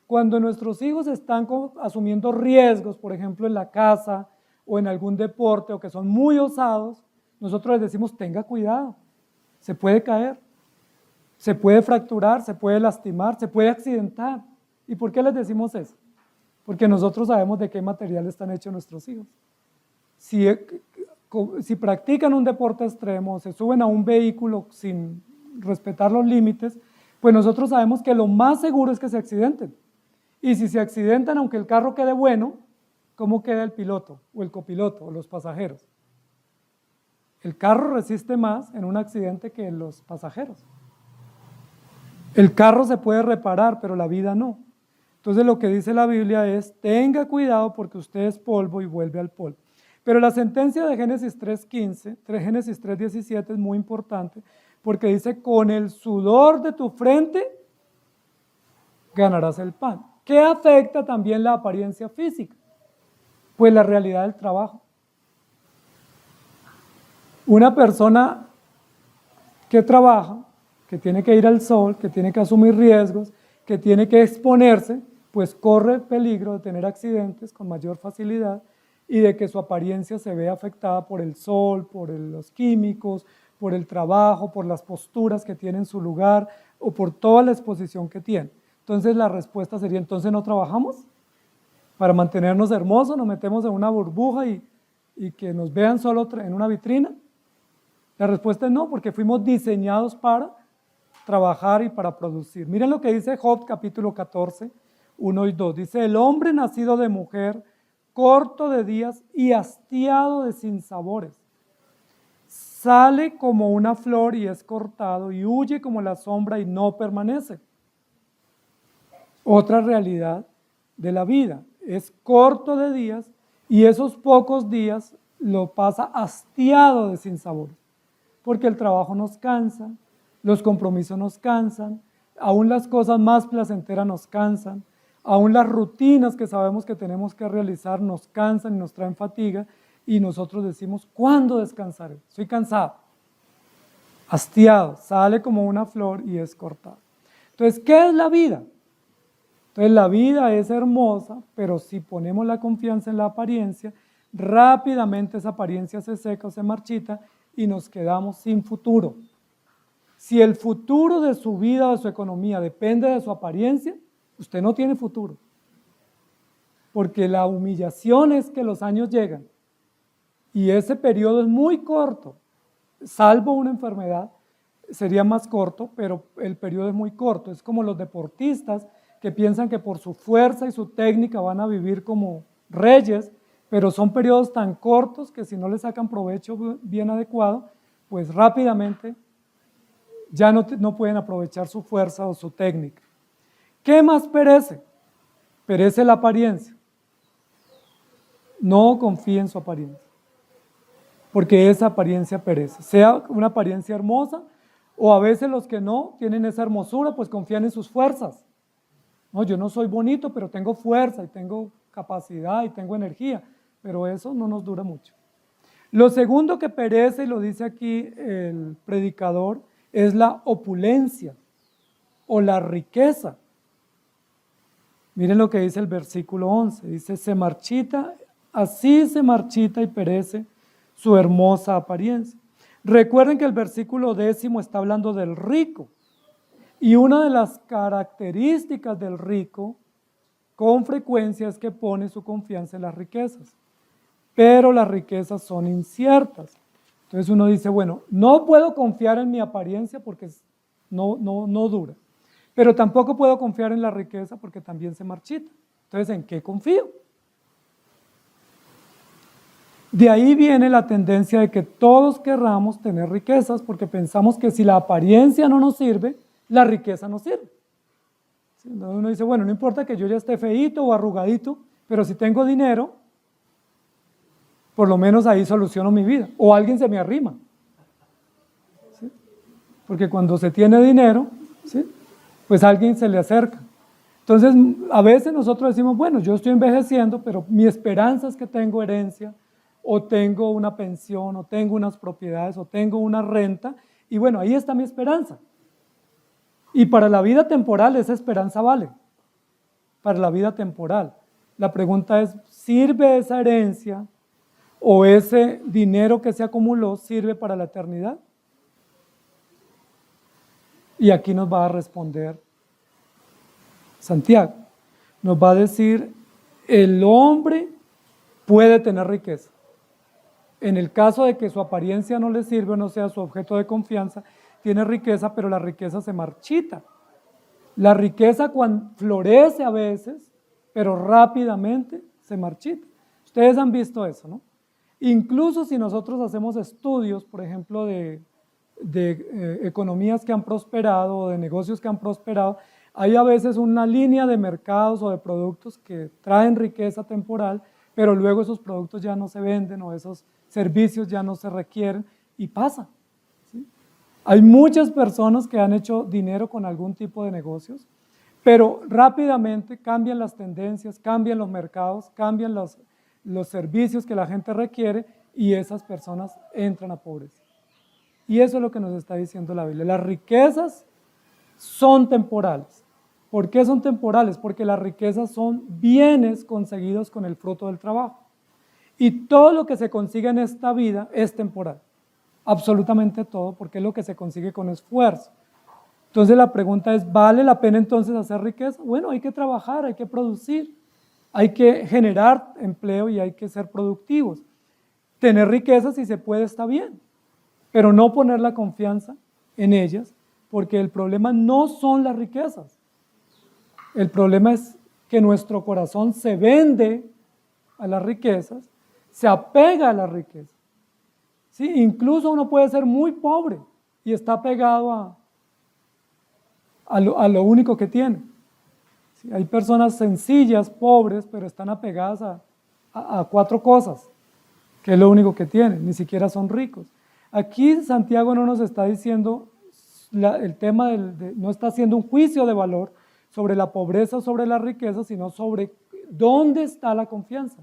Speaker 1: Cuando nuestros hijos están asumiendo riesgos, por ejemplo en la casa o en algún deporte, o que son muy osados, nosotros les decimos, tenga cuidado, se puede caer, se puede fracturar, se puede lastimar, se puede accidentar. ¿Y por qué les decimos eso? Porque nosotros sabemos de qué material están hechos nuestros hijos. Si practican un deporte extremo, se suben a un vehículo sin respetar los límites, pues nosotros sabemos que lo más seguro es que se accidenten. Y si se accidentan, aunque el carro quede bueno, ¿cómo queda el piloto o el copiloto o los pasajeros? El carro resiste más en un accidente que los pasajeros. El carro se puede reparar, pero la vida no. Entonces lo que dice la Biblia es, tenga cuidado porque usted es polvo y vuelve al polvo. Pero la sentencia de Génesis 3:15, Génesis 3:17 es muy importante porque dice, con el sudor de tu frente ganarás el pan. ¿Qué afecta también la apariencia física? Pues la realidad del trabajo. Una persona que trabaja, que tiene que ir al sol, que tiene que asumir riesgos, que tiene que exponerse, pues corre peligro de tener accidentes con mayor facilidad y de que su apariencia se vea afectada por el sol, por los químicos, por el trabajo, por las posturas que tiene en su lugar o por toda la exposición que tiene. Entonces la respuesta sería, ¿entonces no trabajamos? Para mantenernos hermosos, nos metemos en una burbuja y que nos vean solo en una vitrina. La respuesta es no, porque fuimos diseñados para trabajar y para producir. Miren lo que dice Job capítulo 14, 1 y 2. Dice, el hombre nacido de mujer, corto de días y hastiado de sinsabores, sale como una flor y es cortado y huye como la sombra y no permanece. Otra realidad de la vida, es corto de días y esos pocos días lo pasa hastiado de sinsabores, porque el trabajo nos cansa, los compromisos nos cansan, aún las cosas más placenteras nos cansan, aún las rutinas que sabemos que tenemos que realizar nos cansan y nos traen fatiga y nosotros decimos, ¿cuándo descansaré? Estoy cansado, hastiado, sale como una flor y es cortado. Entonces, ¿qué es la vida? Entonces la vida es hermosa, pero si ponemos la confianza en la apariencia, rápidamente esa apariencia se seca o se marchita y nos quedamos sin futuro. Si el futuro de su vida o de su economía depende de su apariencia, usted no tiene futuro. Porque la humillación es que los años llegan y ese periodo es muy corto, salvo una enfermedad, sería más corto, pero el periodo es muy corto. Es como los deportistas que piensan que por su fuerza y su técnica van a vivir como reyes, pero son periodos tan cortos que si no le sacan provecho bien adecuado, pues rápidamente ya no pueden aprovechar su fuerza o su técnica. ¿Qué más perece? Perece la apariencia. No confíe en su apariencia, porque esa apariencia perece, sea una apariencia hermosa, o a veces los que no tienen esa hermosura, pues confían en sus fuerzas. No, yo no soy bonito, pero tengo fuerza y tengo capacidad y tengo energía, pero eso no nos dura mucho. Lo segundo que perece, y lo dice aquí el predicador, es la opulencia o la riqueza. Miren lo que dice el versículo 11, dice, así se marchita y perece su hermosa apariencia. Recuerden que el versículo 10 está hablando del rico, y una de las características del rico con frecuencia es que pone su confianza en las riquezas, pero las riquezas son inciertas. Entonces uno dice, bueno, no puedo confiar en mi apariencia porque no dura, pero tampoco puedo confiar en la riqueza porque también se marchita. Entonces, ¿en qué confío? De ahí viene la tendencia de que todos querramos tener riquezas porque pensamos que si la apariencia no nos sirve, la riqueza no sirve. Entonces uno dice, bueno, no importa que yo ya esté feíto o arrugadito, pero si tengo dinero, por lo menos ahí soluciono mi vida. O alguien se me arrima. ¿Sí? Porque cuando se tiene dinero, ¿sí? Pues alguien se le acerca. Entonces, a veces nosotros decimos, bueno, yo estoy envejeciendo, pero mi esperanza es que tengo herencia, o tengo una pensión, o tengo unas propiedades, o tengo una renta, y bueno, ahí está mi esperanza. Y para la vida temporal esa esperanza vale, para la vida temporal. La pregunta es, ¿sirve esa herencia o ese dinero que se acumuló, sirve para la eternidad? Y aquí nos va a responder Santiago. Nos va a decir, el hombre puede tener riqueza. En el caso de que su apariencia no le sirve o no sea su objeto de confianza, tiene riqueza, pero la riqueza se marchita. La riqueza florece a veces, pero rápidamente se marchita. Ustedes han visto eso, ¿no? Incluso si nosotros hacemos estudios, por ejemplo, de economías que han prosperado o de negocios que han prosperado, hay a veces una línea de mercados o de productos que traen riqueza temporal, pero luego esos productos ya no se venden o esos servicios ya no se requieren y pasa. ¿Sí? Hay muchas personas que han hecho dinero con algún tipo de negocios, pero rápidamente cambian las tendencias, cambian los mercados, cambian los servicios que la gente requiere y esas personas entran a pobreza. Y eso es lo que nos está diciendo la Biblia. Las riquezas son temporales. ¿Por qué son temporales? Porque las riquezas son bienes conseguidos con el fruto del trabajo. Y todo lo que se consigue en esta vida es temporal. Absolutamente todo, porque es lo que se consigue con esfuerzo. Entonces la pregunta es, ¿vale la pena entonces hacer riqueza? Bueno, hay que trabajar, hay que producir, hay que generar empleo y hay que ser productivos. Tener riqueza si se puede está bien, pero no poner la confianza en ellas, porque el problema no son las riquezas. El problema es que nuestro corazón se vende a las riquezas, se apega a las riquezas. ¿Sí? Incluso uno puede ser muy pobre y está pegado a lo único que tiene. ¿Sí? Hay personas sencillas, pobres, pero están apegadas a 4 cosas, que es lo único que tienen, ni siquiera son ricos. Aquí Santiago no nos está diciendo, el tema no está haciendo un juicio de valor sobre la pobreza o sobre la riqueza, sino sobre dónde está la confianza.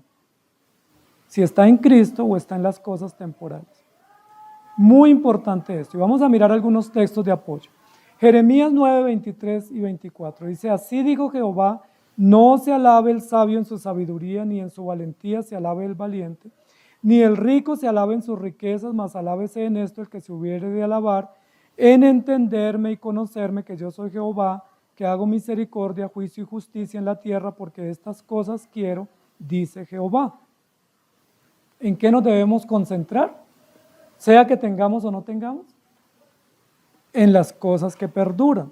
Speaker 1: Si está en Cristo o está en las cosas temporales. Muy importante esto. Y vamos a mirar algunos textos de apoyo. Jeremías 9, 23 y 24. Dice, así dijo Jehová, no se alabe el sabio en su sabiduría, ni en su valentía se alabe el valiente, Ni el rico se alabe en sus riquezas, mas alábese en esto el que se hubiere de alabar, en entenderme y conocerme que yo soy Jehová, que hago misericordia, juicio y justicia en la tierra, porque estas cosas quiero, dice Jehová. ¿En qué nos debemos concentrar? Sea que tengamos o no tengamos. En las cosas que perduran.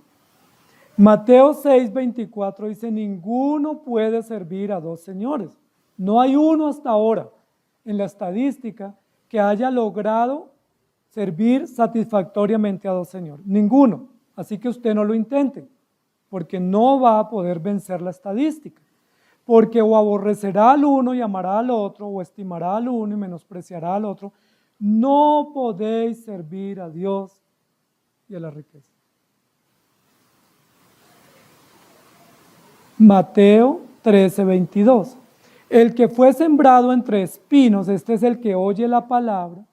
Speaker 1: Mateo 6:24 dice, ninguno puede servir a dos señores. No hay uno hasta ahora en la estadística que haya logrado servir satisfactoriamente a dos señores. Ninguno. Así que usted no lo intente, porque no va a poder vencer la estadística. Porque o aborrecerá al uno y amará al otro, o estimará al uno y menospreciará al otro. No podéis servir a Dios y a la riqueza. Mateo 13:22. El que fue sembrado entre espinos, este es el que oye la palabra,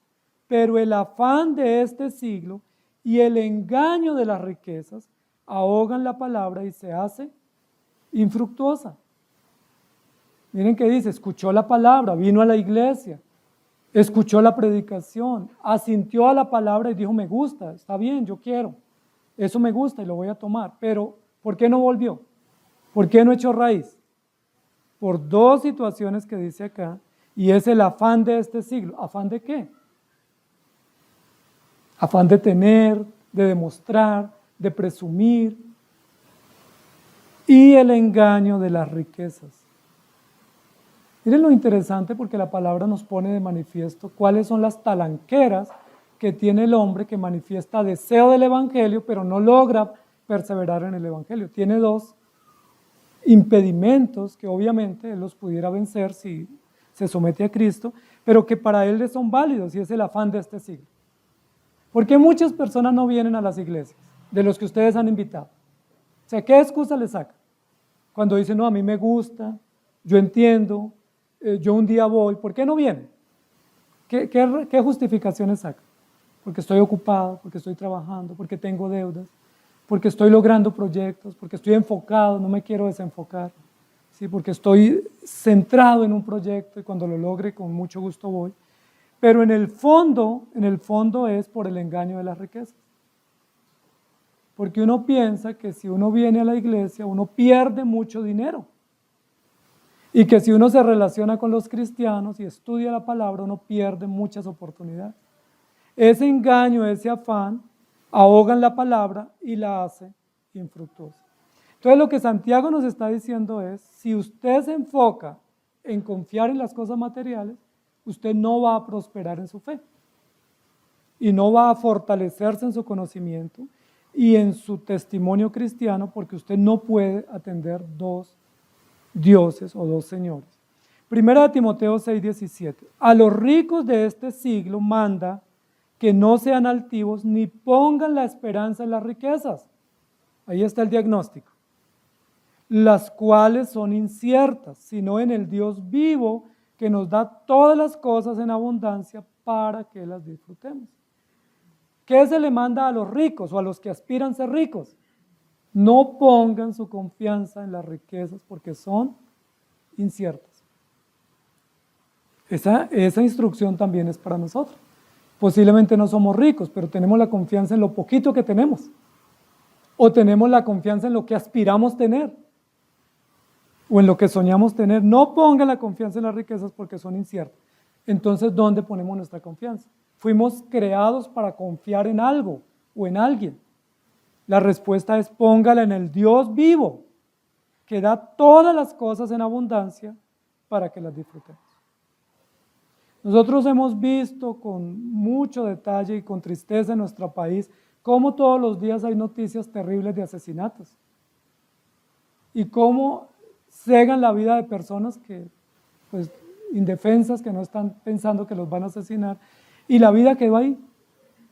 Speaker 1: pero el afán de este siglo y el engaño de las riquezas ahogan la palabra y se hace infructuosa. Miren qué dice, escuchó la palabra, vino a la iglesia, escuchó la predicación, asintió a la palabra y dijo, me gusta, está bien, yo quiero, eso me gusta y lo voy a tomar, pero ¿por qué no volvió? ¿Por qué no echó raíz? Por dos situaciones que dice acá, y es el afán de este siglo. ¿Afán de qué? Afán de tener, de demostrar, de presumir, y el engaño de las riquezas. Miren lo interesante porque la palabra nos pone de manifiesto cuáles son las talanqueras que tiene el hombre que manifiesta deseo del evangelio, pero no logra perseverar en el evangelio. Tiene dos impedimentos que obviamente él los pudiera vencer si se somete a Cristo, pero que para él le son válidos y es el afán de este siglo. ¿Por qué muchas personas no vienen a las iglesias de los que ustedes han invitado? O sea, ¿qué excusa les saca? Cuando dicen, no, a mí me gusta, yo entiendo, yo un día voy, ¿por qué no vienen? ¿Qué justificaciones sacan? Porque estoy ocupado, porque estoy trabajando, porque tengo deudas, porque estoy logrando proyectos, porque estoy enfocado, no me quiero desenfocar, ¿sí? Porque estoy centrado en un proyecto y cuando lo logre con mucho gusto voy. Pero en el fondo es por el engaño de las riquezas. Porque uno piensa que si uno viene a la iglesia, uno pierde mucho dinero. Y que si uno se relaciona con los cristianos y estudia la palabra, uno pierde muchas oportunidades. Ese engaño, ese afán, ahogan la palabra y la hace infructuosa. Entonces lo que Santiago nos está diciendo es, si usted se enfoca en confiar en las cosas materiales, usted no va a prosperar en su fe y no va a fortalecerse en su conocimiento y en su testimonio cristiano porque usted no puede atender dos dioses o dos señores. Primera de Timoteo 6:17. A los ricos de este siglo manda que no sean altivos ni pongan la esperanza en las riquezas. Ahí está el diagnóstico. Las cuales son inciertas, sino en el Dios vivo que nos da todas las cosas en abundancia para que las disfrutemos. ¿Qué se le manda a los ricos o a los que aspiran a ser ricos? No pongan su confianza en las riquezas porque son inciertas. Esa instrucción también es para nosotros. Posiblemente no somos ricos, pero tenemos la confianza en lo poquito que tenemos. O tenemos la confianza en lo que aspiramos tener. O en lo que soñamos tener. No pongan la confianza en las riquezas porque son inciertas. Entonces, ¿dónde ponemos nuestra confianza? Fuimos creados para confiar en algo o en alguien. La respuesta es póngala en el Dios vivo, que da todas las cosas en abundancia para que las disfrutemos. Nosotros hemos visto con mucho detalle y con tristeza en nuestro país cómo todos los días hay noticias terribles de asesinatos y cómo cegan la vida de personas que, pues, indefensas, que no están pensando que los van a asesinar, y la vida quedó ahí.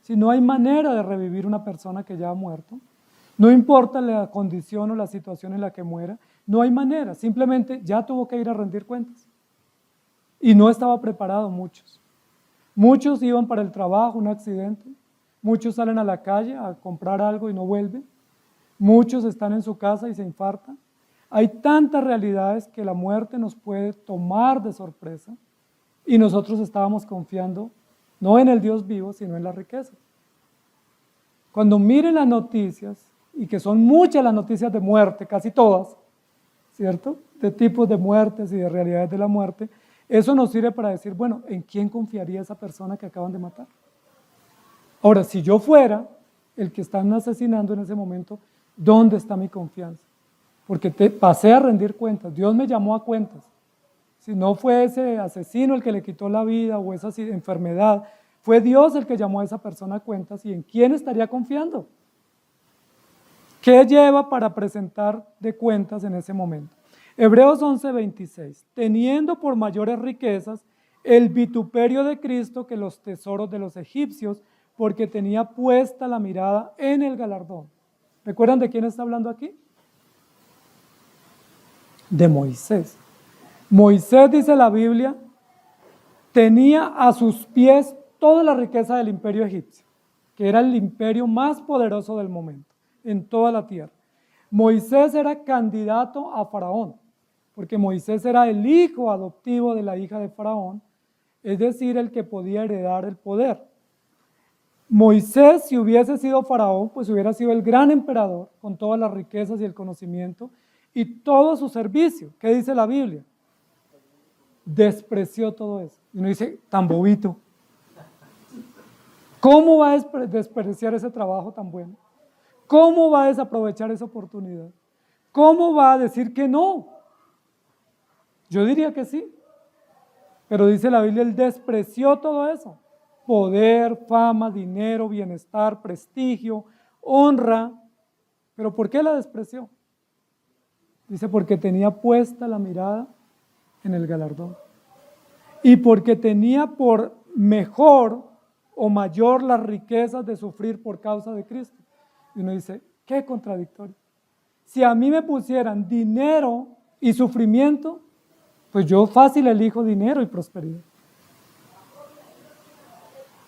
Speaker 1: Si no hay manera de revivir una persona que ya ha muerto, no importa la condición o la situación en la que muera, no hay manera, simplemente ya tuvo que ir a rendir cuentas. Y no estaba preparado muchos. Muchos iban para el trabajo, un accidente, muchos salen a la calle a comprar algo y no vuelven, muchos están en su casa y se infartan. Hay tantas realidades que la muerte nos puede tomar de sorpresa y nosotros estábamos confiando no en el Dios vivo, sino en la riqueza. Cuando miren las noticias, y que son muchas las noticias de muerte, casi todas, ¿cierto? De tipos de muertes y de realidades de la muerte, eso nos sirve para decir, bueno, ¿en quién confiaría esa persona que acaban de matar? Ahora, si yo fuera el que están asesinando en ese momento, ¿dónde está mi confianza? Porque pasé a rendir cuentas, Dios me llamó a cuentas. Si no fue ese asesino el que le quitó la vida o esa enfermedad, fue Dios el que llamó a esa persona a cuentas, ¿y en quién estaría confiando? ¿Qué lleva para presentar de cuentas en ese momento? Hebreos 11:26, teniendo por mayores riquezas el vituperio de Cristo que los tesoros de los egipcios, porque tenía puesta la mirada en el galardón. ¿Recuerdan de quién está hablando aquí? De Moisés. Moisés, dice la Biblia, tenía a sus pies toda la riqueza del imperio egipcio, que era el imperio más poderoso del momento, en toda la tierra. Moisés era candidato a Faraón, porque Moisés era el hijo adoptivo de la hija de Faraón, es decir, el que podía heredar el poder. Moisés, si hubiese sido Faraón, pues hubiera sido el gran emperador, con todas las riquezas y el conocimiento, y todo su servicio. ¿Qué dice la Biblia? Despreció todo eso. Y uno dice, tan bobito. ¿Cómo va a despreciar ese trabajo tan bueno? ¿Cómo va a desaprovechar esa oportunidad? ¿Cómo va a decir que no? Yo diría que sí. Pero dice la Biblia, él despreció todo eso. Poder, fama, dinero, bienestar, prestigio, honra. ¿Pero por qué la despreció? Dice, porque tenía puesta la mirada en el galardón. Y porque tenía por mejor o mayor las riquezas de sufrir por causa de Cristo. Y uno dice, qué contradictorio. Si a mí me pusieran dinero y sufrimiento, pues yo fácil elijo dinero y prosperidad.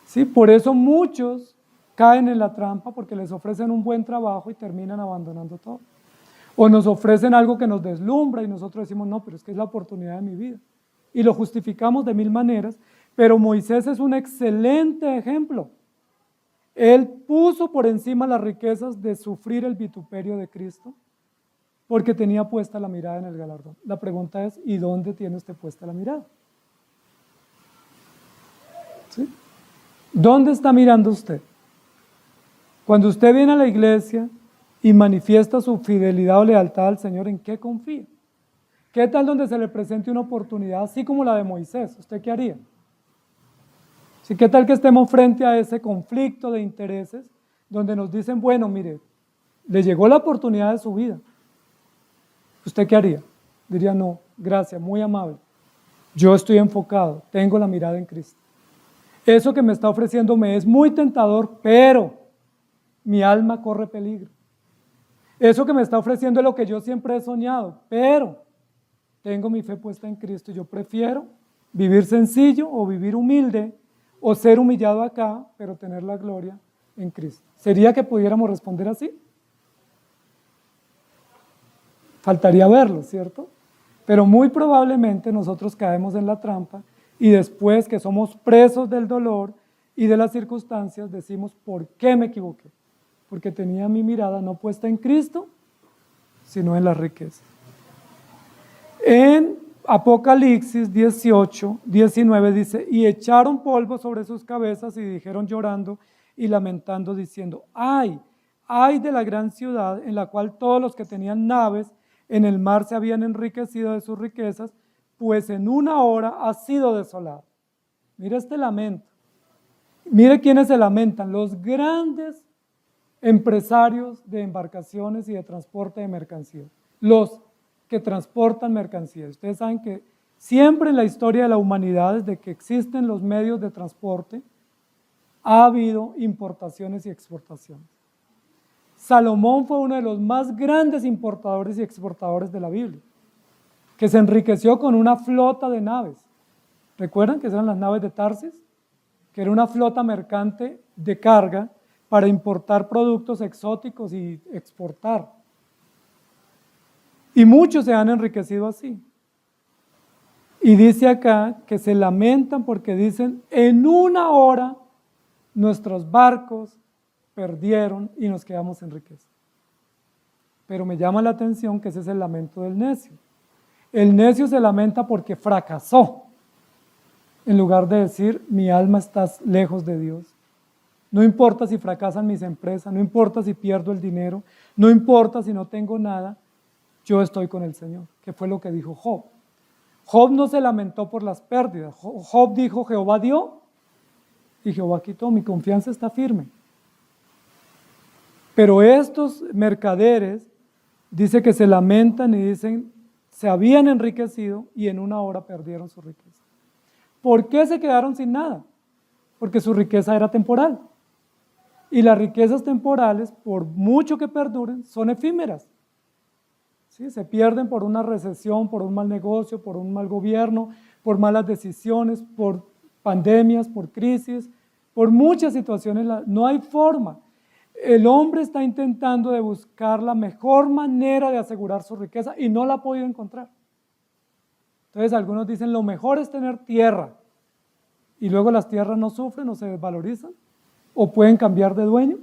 Speaker 1: Sí, por eso muchos caen en la trampa porque les ofrecen un buen trabajo y terminan abandonando todo. O nos ofrecen algo que nos deslumbra y nosotros decimos, no, pero es que es la oportunidad de mi vida. Y lo justificamos de mil maneras, pero Moisés es un excelente ejemplo. Él puso por encima las riquezas de sufrir el vituperio de Cristo porque tenía puesta la mirada en el galardón. La pregunta es, ¿y dónde tiene usted puesta la mirada? ¿Sí? ¿Dónde está mirando usted? Cuando usted viene a la iglesia y manifiesta su fidelidad o lealtad al Señor, ¿en qué confía? ¿Qué tal donde se le presente una oportunidad así como la de Moisés? ¿Usted qué haría? ¿Sí? ¿Qué tal que estemos frente a ese conflicto de intereses donde nos dicen, bueno, mire, le llegó la oportunidad de su vida? ¿Usted qué haría? Diría, no, gracias, muy amable. Yo estoy enfocado, tengo la mirada en Cristo. Eso que me está ofreciendo me es muy tentador, pero mi alma corre peligro. Eso que me está ofreciendo es lo que yo siempre he soñado, pero tengo mi fe puesta en Cristo y yo prefiero vivir sencillo o vivir humilde o ser humillado acá, pero tener la gloria en Cristo. ¿Sería que pudiéramos responder así? Faltaría verlo, ¿cierto? Pero muy probablemente nosotros caemos en la trampa y después que somos presos del dolor y de las circunstancias decimos, ¿por qué me equivoqué? Porque tenía mi mirada no puesta en Cristo, sino en la riqueza. En Apocalipsis 18, 19 dice, y echaron polvo sobre sus cabezas y dijeron llorando y lamentando diciendo, ay de la gran ciudad en la cual todos los que tenían naves en el mar se habían enriquecido de sus riquezas, pues en una hora ha sido desolada. Mire este lamento. Mire quiénes se lamentan, los grandes empresarios de embarcaciones y de transporte de mercancías, los que transportan mercancías. Ustedes saben que siempre en la historia de la humanidad, desde que existen los medios de transporte, ha habido importaciones y exportaciones. Salomón fue uno de los más grandes importadores y exportadores de la Biblia, que se enriqueció con una flota de naves. ¿Recuerdan que eran las naves de Tarsis? Que era una flota mercante de carga para importar productos exóticos y exportar. Y muchos se han enriquecido así. Y dice acá que se lamentan porque dicen, en una hora nuestros barcos perdieron y nos quedamos sin riqueza. Pero me llama la atención que ese es el lamento del necio. El necio se lamenta porque fracasó, en lugar de decir, mi alma está lejos de Dios. No importa si fracasan mis empresas, no importa si pierdo el dinero, no importa si no tengo nada, yo estoy con el Señor, que fue lo que dijo Job. Job no se lamentó por las pérdidas. Job dijo, Jehová dio y Jehová quitó, mi confianza está firme. Pero estos mercaderes, dice que se lamentan y dicen, se habían enriquecido y en una hora perdieron su riqueza. ¿Por qué se quedaron sin nada? Porque su riqueza era temporal. Y las riquezas temporales, por mucho que perduren, son efímeras. ¿Sí? Se pierden por una recesión, por un mal negocio, por un mal gobierno, por malas decisiones, por pandemias, por crisis, por muchas situaciones. No hay forma. El hombre está intentando de buscar la mejor manera de asegurar su riqueza y no la ha podido encontrar. Entonces algunos dicen, lo mejor es tener tierra. Y luego las tierras no sufren o se desvalorizan o pueden cambiar de dueño.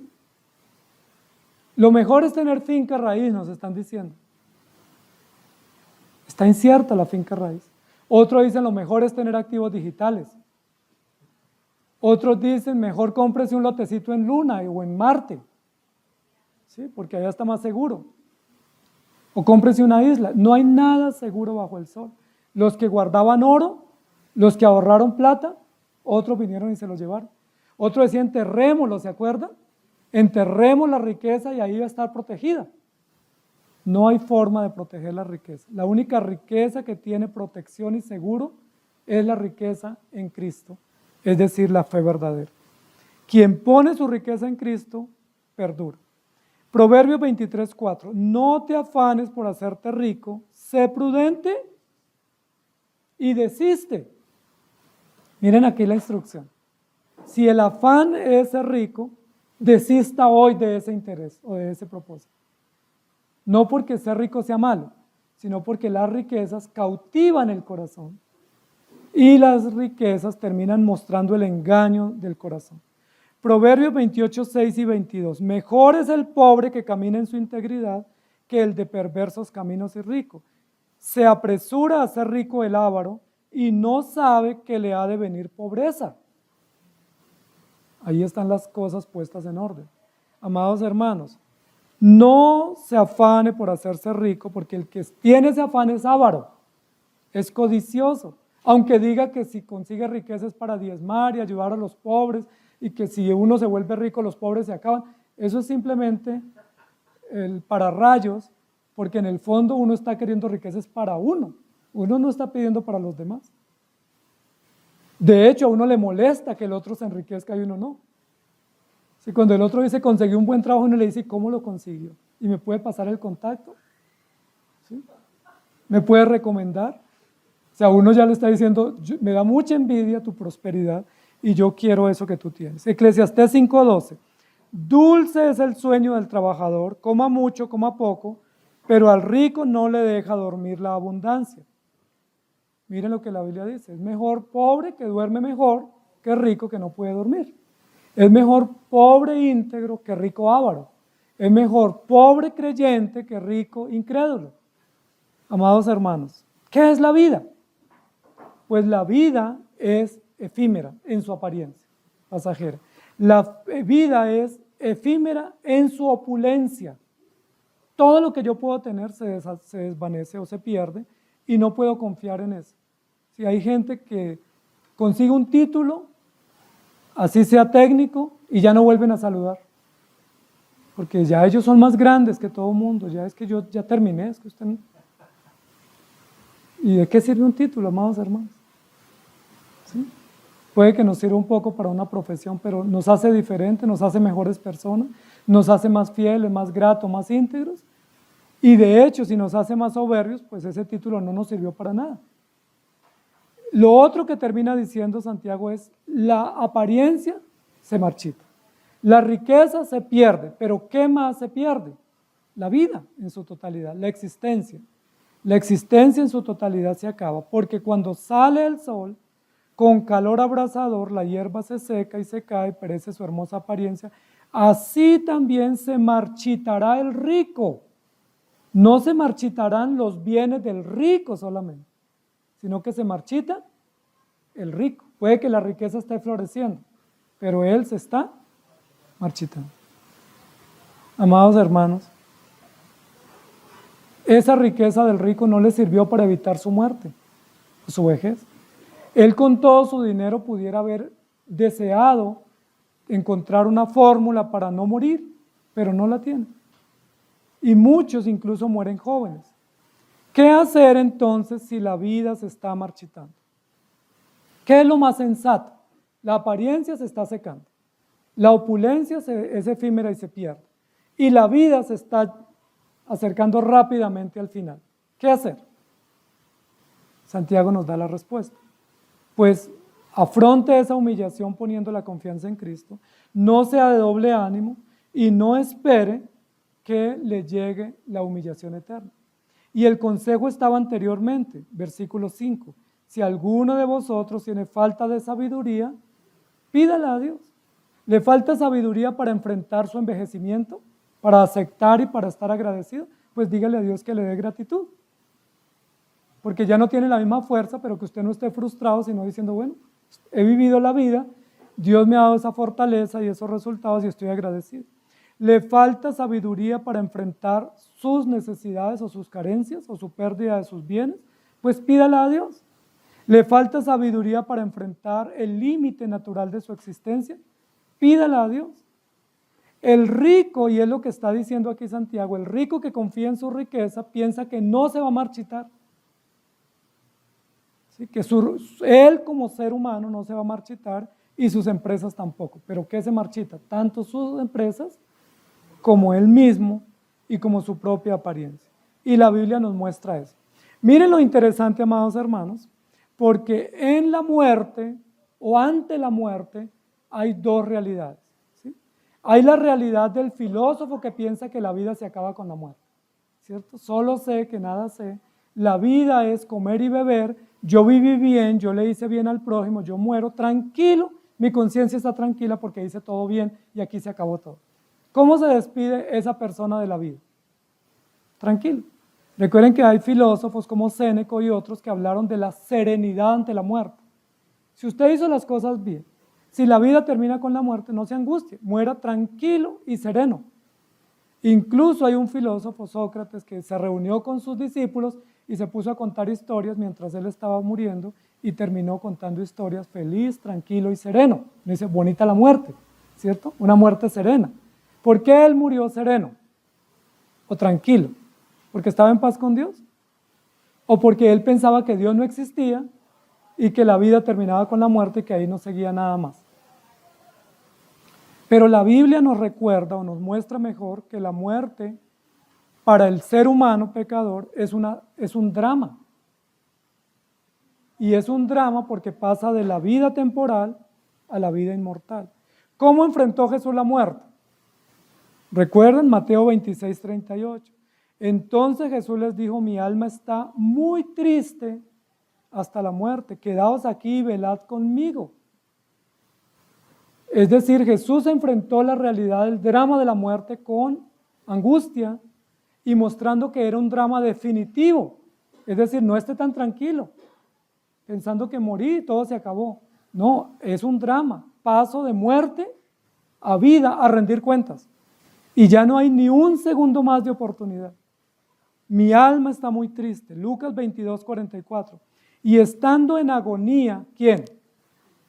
Speaker 1: Lo mejor es tener finca raíz, nos están diciendo. Está incierta la finca raíz. Otros dicen, lo mejor es tener activos digitales. Otros dicen, mejor cómprese un lotecito en Luna o en Marte, ¿sí? Porque allá está más seguro. O cómprese una isla. No hay nada seguro bajo el sol. Los que guardaban oro, los que ahorraron plata, otros vinieron y se los llevaron. Otros decían, enterrémoslo, ¿se acuerdan? Enterremos la riqueza y ahí va a estar protegida. No hay forma de proteger la riqueza. La única riqueza que tiene protección y seguro es la riqueza en Cristo, es decir, la fe verdadera. Quien pone su riqueza en Cristo, perdura. Proverbios 23:4, no te afanes por hacerte rico, sé prudente y desiste. Miren aquí la instrucción. Si el afán es ser rico, desista hoy de ese interés o de ese propósito. No porque ser rico sea malo, sino porque las riquezas cautivan el corazón y las riquezas terminan mostrando el engaño del corazón. Proverbios 28:6 y 22. Mejor es el pobre que camina en su integridad que el de perversos caminos y rico. Se apresura a ser rico el avaro y no sabe que le ha de venir pobreza. Ahí están las cosas puestas en orden. Amados hermanos, no se afane por hacerse rico, porque el que tiene ese afán es avaro, es codicioso. Aunque diga que si consigue riqueza es para diezmar y ayudar a los pobres, y que si uno se vuelve rico los pobres se acaban, eso es simplemente el pararrayos, porque en el fondo uno está queriendo riquezas para uno no está pidiendo para los demás. De hecho, a uno le molesta que el otro se enriquezca y uno no. Si cuando el otro dice conseguí un buen trabajo, uno le dice ¿cómo lo consiguió? ¿Y me puede pasar el contacto? ¿Sí? ¿Me puede recomendar? O sea, uno ya le está diciendo, me da mucha envidia tu prosperidad y yo quiero eso que tú tienes. Eclesiastés 5:12. Dulce es el sueño del trabajador, coma mucho, coma poco, pero al rico no le deja dormir la abundancia. Miren lo que la Biblia dice, es mejor pobre que duerme mejor que rico que no puede dormir. Es mejor pobre íntegro que rico avaro. Es mejor pobre creyente que rico incrédulo. Amados hermanos, ¿qué es la vida? Pues la vida es efímera en su apariencia, pasajera. La vida es efímera en su opulencia. Todo lo que yo puedo tener se desvanece o se pierde y no puedo confiar en eso. Si hay gente que consigue un título, así sea técnico, y ya no vuelven a saludar. Porque ya ellos son más grandes que todo el mundo, ya es que yo ya terminé, es que usted no. ¿Y de qué sirve un título, amados hermanos? ¿Sí? Puede que nos sirva un poco para una profesión, pero nos hace diferentes, nos hace mejores personas, nos hace más fieles, más gratos, más íntegros. Y de hecho, si nos hace más soberbios, pues ese título no nos sirvió para nada. Lo otro que termina diciendo Santiago es, la apariencia se marchita, la riqueza se pierde, pero ¿qué más se pierde? La vida en su totalidad, la existencia. La existencia en su totalidad se acaba, porque cuando sale el sol, con calor abrasador, la hierba se seca y se cae, perece su hermosa apariencia. Así también se marchitará el rico. No se marchitarán los bienes del rico solamente, sino que se marchita el rico. Puede que la riqueza esté floreciendo, pero él se está marchitando. Amados hermanos, esa riqueza del rico no le sirvió para evitar su muerte, su vejez. Él con todo su dinero pudiera haber deseado encontrar una fórmula para no morir, pero no la tiene. Y muchos incluso mueren jóvenes. ¿Qué hacer entonces si la vida se está marchitando? ¿Qué es lo más sensato? La apariencia se está secando, la opulencia es efímera y se pierde, y la vida se está acercando rápidamente al final. ¿Qué hacer? Santiago nos da la respuesta. Pues afronte esa humillación poniendo la confianza en Cristo, no sea de doble ánimo y no espere que le llegue la humillación eterna. Y el consejo estaba anteriormente, versículo 5. Si alguno de vosotros tiene falta de sabiduría, pídala a Dios. ¿Le falta sabiduría para enfrentar su envejecimiento, para aceptar y para estar agradecido? Pues dígale a Dios que le dé gratitud. Porque ya no tiene la misma fuerza, pero que usted no esté frustrado, sino diciendo, bueno, he vivido la vida, Dios me ha dado esa fortaleza y esos resultados y estoy agradecido. ¿Le falta sabiduría para enfrentar sus necesidades o sus carencias o su pérdida de sus bienes? Pues pídala a Dios. ¿Le falta sabiduría para enfrentar el límite natural de su existencia? Pídala a Dios. El rico, y es lo que está diciendo aquí Santiago, el rico que confía en su riqueza piensa que no se va a marchitar. ¿Sí? Que él como ser humano no se va a marchitar y sus empresas tampoco. ¿Pero qué se marchita? Tanto sus empresas como él mismo y como su propia apariencia. Y la Biblia nos muestra eso. Miren lo interesante, amados hermanos, porque en la muerte o ante la muerte hay dos realidades. ¿Sí? Hay la realidad del filósofo que piensa que la vida se acaba con la muerte, ¿cierto? Solo sé que nada sé, la vida es comer y beber, yo viví bien, yo le hice bien al prójimo, yo muero tranquilo, mi conciencia está tranquila porque hice todo bien y aquí se acabó todo. ¿Cómo se despide esa persona de la vida? Tranquilo. Recuerden que hay filósofos como Séneca y otros que hablaron de la serenidad ante la muerte. Si usted hizo las cosas bien, si la vida termina con la muerte, no se angustie, muera tranquilo y sereno. Incluso hay un filósofo, Sócrates, que se reunió con sus discípulos y se puso a contar historias mientras él estaba muriendo y terminó contando historias feliz, tranquilo y sereno. Dice, bonita la muerte, ¿cierto? Una muerte serena. ¿Por qué él murió sereno o tranquilo? ¿Porque estaba en paz con Dios? ¿O porque él pensaba que Dios no existía y que la vida terminaba con la muerte y que ahí no seguía nada más? Pero la Biblia nos recuerda o nos muestra mejor que la muerte para el ser humano pecador es un drama. Y es un drama porque pasa de la vida temporal a la vida inmortal. ¿Cómo enfrentó Jesús la muerte? Recuerden Mateo 26, 38. Entonces Jesús les dijo, mi alma está muy triste hasta la muerte, quedaos aquí y velad conmigo. Es decir, Jesús enfrentó la realidad del drama de la muerte con angustia y mostrando que era un drama definitivo. Es decir, no esté tan tranquilo, pensando que morí y todo se acabó. No, es un drama, paso de muerte a vida, a rendir cuentas. Y ya no hay ni un segundo más de oportunidad. Mi alma está muy triste. Lucas 22, 44. Y estando en agonía, ¿quién?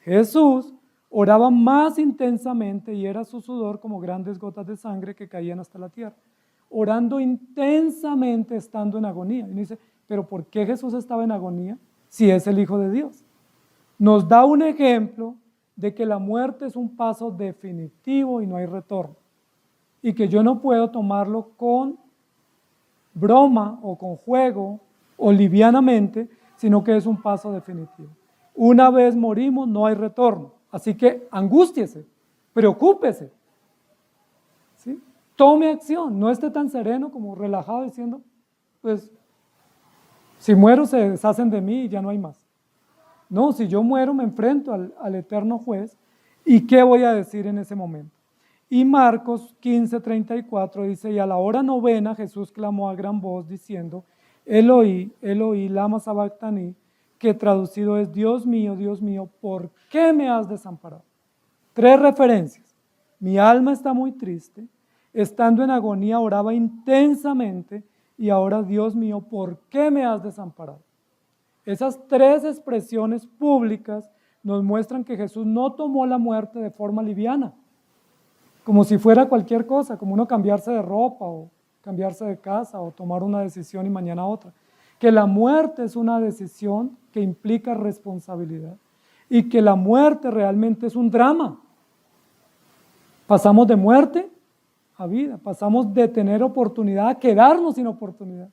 Speaker 1: Jesús oraba más intensamente y era su sudor como grandes gotas de sangre que caían hasta la tierra. Orando intensamente estando en agonía. Y uno dice, ¿pero por qué Jesús estaba en agonía si es el Hijo de Dios? Nos da un ejemplo de que la muerte es un paso definitivo y no hay retorno. Y que yo no puedo tomarlo con broma o con juego o livianamente, sino que es un paso definitivo. Una vez morimos, no hay retorno. Así que angústiese, preocúpese, ¿sí? Tome acción, no esté tan sereno como relajado diciendo, pues Si muero se deshacen de mí y ya no hay más. No, si yo muero me enfrento al eterno juez. ¿Y qué voy a decir en ese momento? Y Marcos 15:34 dice, y a la hora novena Jesús clamó a gran voz diciendo, Eloí, Eloí, lama sabactani, que traducido es, Dios mío, ¿por qué me has desamparado? 3 referencias. Mi alma está muy triste, estando en agonía oraba intensamente, y ahora, Dios mío, ¿por qué me has desamparado? Esas 3 expresiones públicas nos muestran que Jesús no tomó la muerte de forma liviana, como si fuera cualquier cosa, como uno cambiarse de ropa o cambiarse de casa o tomar una decisión y mañana otra. Que la muerte es una decisión que implica responsabilidad y que la muerte realmente es un drama. Pasamos de muerte a vida, pasamos de tener oportunidad a quedarnos sin oportunidad.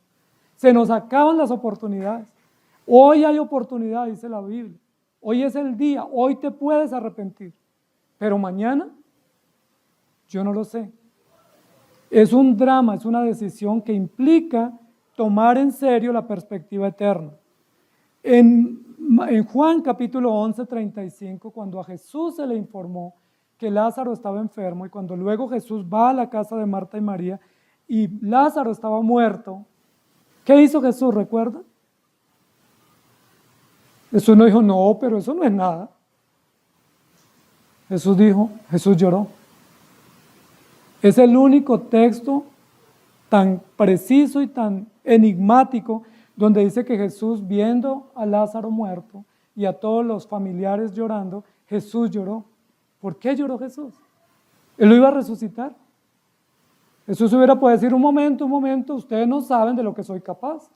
Speaker 1: Se nos acaban las oportunidades. Hoy hay oportunidad, dice la Biblia. Hoy es el día, hoy te puedes arrepentir, pero mañana, yo no lo sé. Es un drama, es una decisión que implica tomar en serio la perspectiva eterna. En Juan capítulo 11:35, cuando a Jesús se le informó que Lázaro estaba enfermo y cuando luego Jesús va a la casa de Marta y María y Lázaro estaba muerto, ¿qué hizo Jesús? ¿Recuerda? Jesús no dijo, no, pero eso no es nada. Jesús lloró. Es el único texto tan preciso y tan enigmático donde dice que Jesús, viendo a Lázaro muerto y a todos los familiares llorando, Jesús lloró. ¿Por qué lloró Jesús? Él lo iba a resucitar. Jesús hubiera podido decir, un momento, ustedes no saben de lo que soy capaz.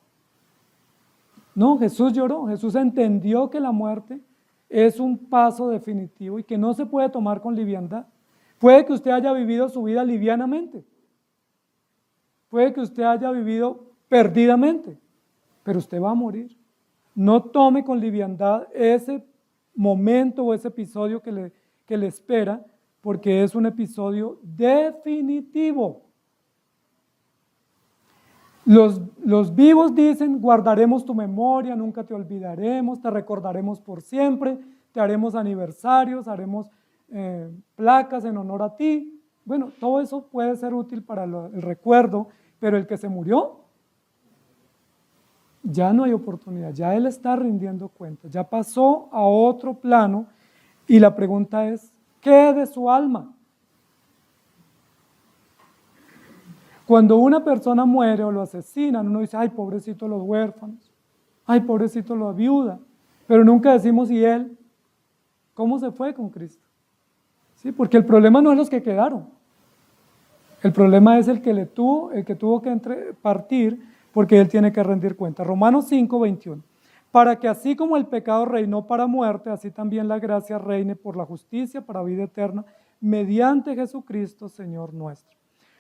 Speaker 1: No, Jesús lloró, Jesús entendió que la muerte es un paso definitivo y que no se puede tomar con liviandad. Puede que usted haya vivido su vida livianamente, puede que usted haya vivido perdidamente, pero usted va a morir. No tome con liviandad ese momento o ese episodio que le espera, porque es un episodio definitivo. Los vivos dicen, guardaremos tu memoria, nunca te olvidaremos, te recordaremos por siempre, te haremos aniversarios, haremos placas en honor a ti. Bueno, todo eso puede ser útil para el recuerdo, pero el que se murió, ya no hay oportunidad, ya él está rindiendo cuentas, ya pasó a otro plano y la pregunta es, ¿qué de su alma? Cuando una persona muere o lo asesinan, uno dice, ay, pobrecito los huérfanos, ay, pobrecito la viuda, pero nunca decimos, ¿y él? ¿Cómo se fue con Cristo? ¿Sí? Porque el problema no es los que quedaron, el problema es el que tuvo que partir, porque él tiene que rendir cuenta. Romanos 5:21, para que así como el pecado reinó para muerte, así también la gracia reine por la justicia para vida eterna, mediante Jesucristo, Señor nuestro.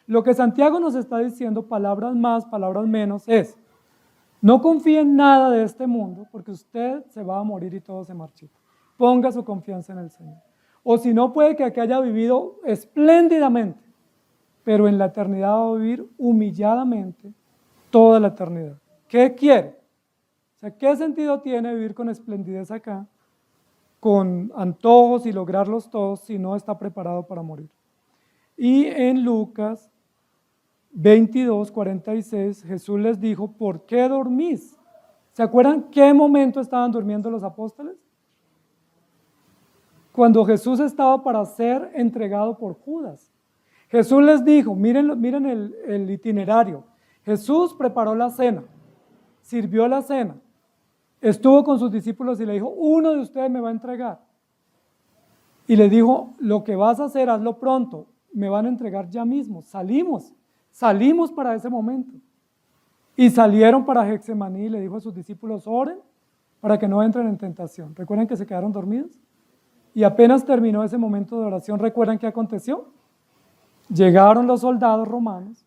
Speaker 1: Lo que Santiago nos está diciendo, palabras más, palabras menos, es, no confíe en nada de este mundo, porque usted se va a morir y todo se marchita. Ponga su confianza en el Señor. O si no, puede que aquí haya vivido espléndidamente, pero en la eternidad va a vivir humilladamente toda la eternidad. ¿Qué quiere? O sea, ¿qué sentido tiene vivir con esplendidez acá, con antojos y lograrlos todos, si no está preparado para morir? Y en Lucas 22:46, Jesús les dijo, ¿por qué dormís? ¿Se acuerdan qué momento estaban durmiendo los apóstoles? Cuando Jesús estaba para ser entregado por Judas. Jesús les dijo, miren el itinerario. Jesús preparó la cena, sirvió la cena, estuvo con sus discípulos y le dijo, uno de ustedes me va a entregar. Y le dijo, lo que vas a hacer, hazlo pronto, me van a entregar ya mismo. Salimos para ese momento. Y salieron para Getsemaní y le dijo a sus discípulos, oren para que no entren en tentación. ¿Recuerdan que se quedaron dormidos? Y apenas terminó ese momento de oración, ¿recuerdan qué aconteció? Llegaron los soldados romanos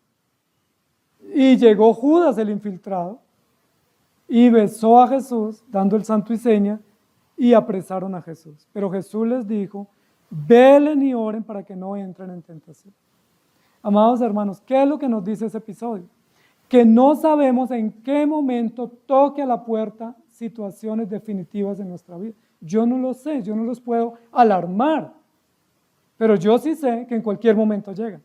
Speaker 1: y llegó Judas el infiltrado y besó a Jesús dando el santo y seña y apresaron a Jesús. Pero Jesús les dijo, velen y oren para que no entren en tentación. Amados hermanos, ¿qué es lo que nos dice ese episodio? que no sabemos en qué momento toque a la puerta situaciones definitivas en nuestra vida. Yo no lo sé, yo no los puedo alarmar, pero yo sí sé que en cualquier momento llega.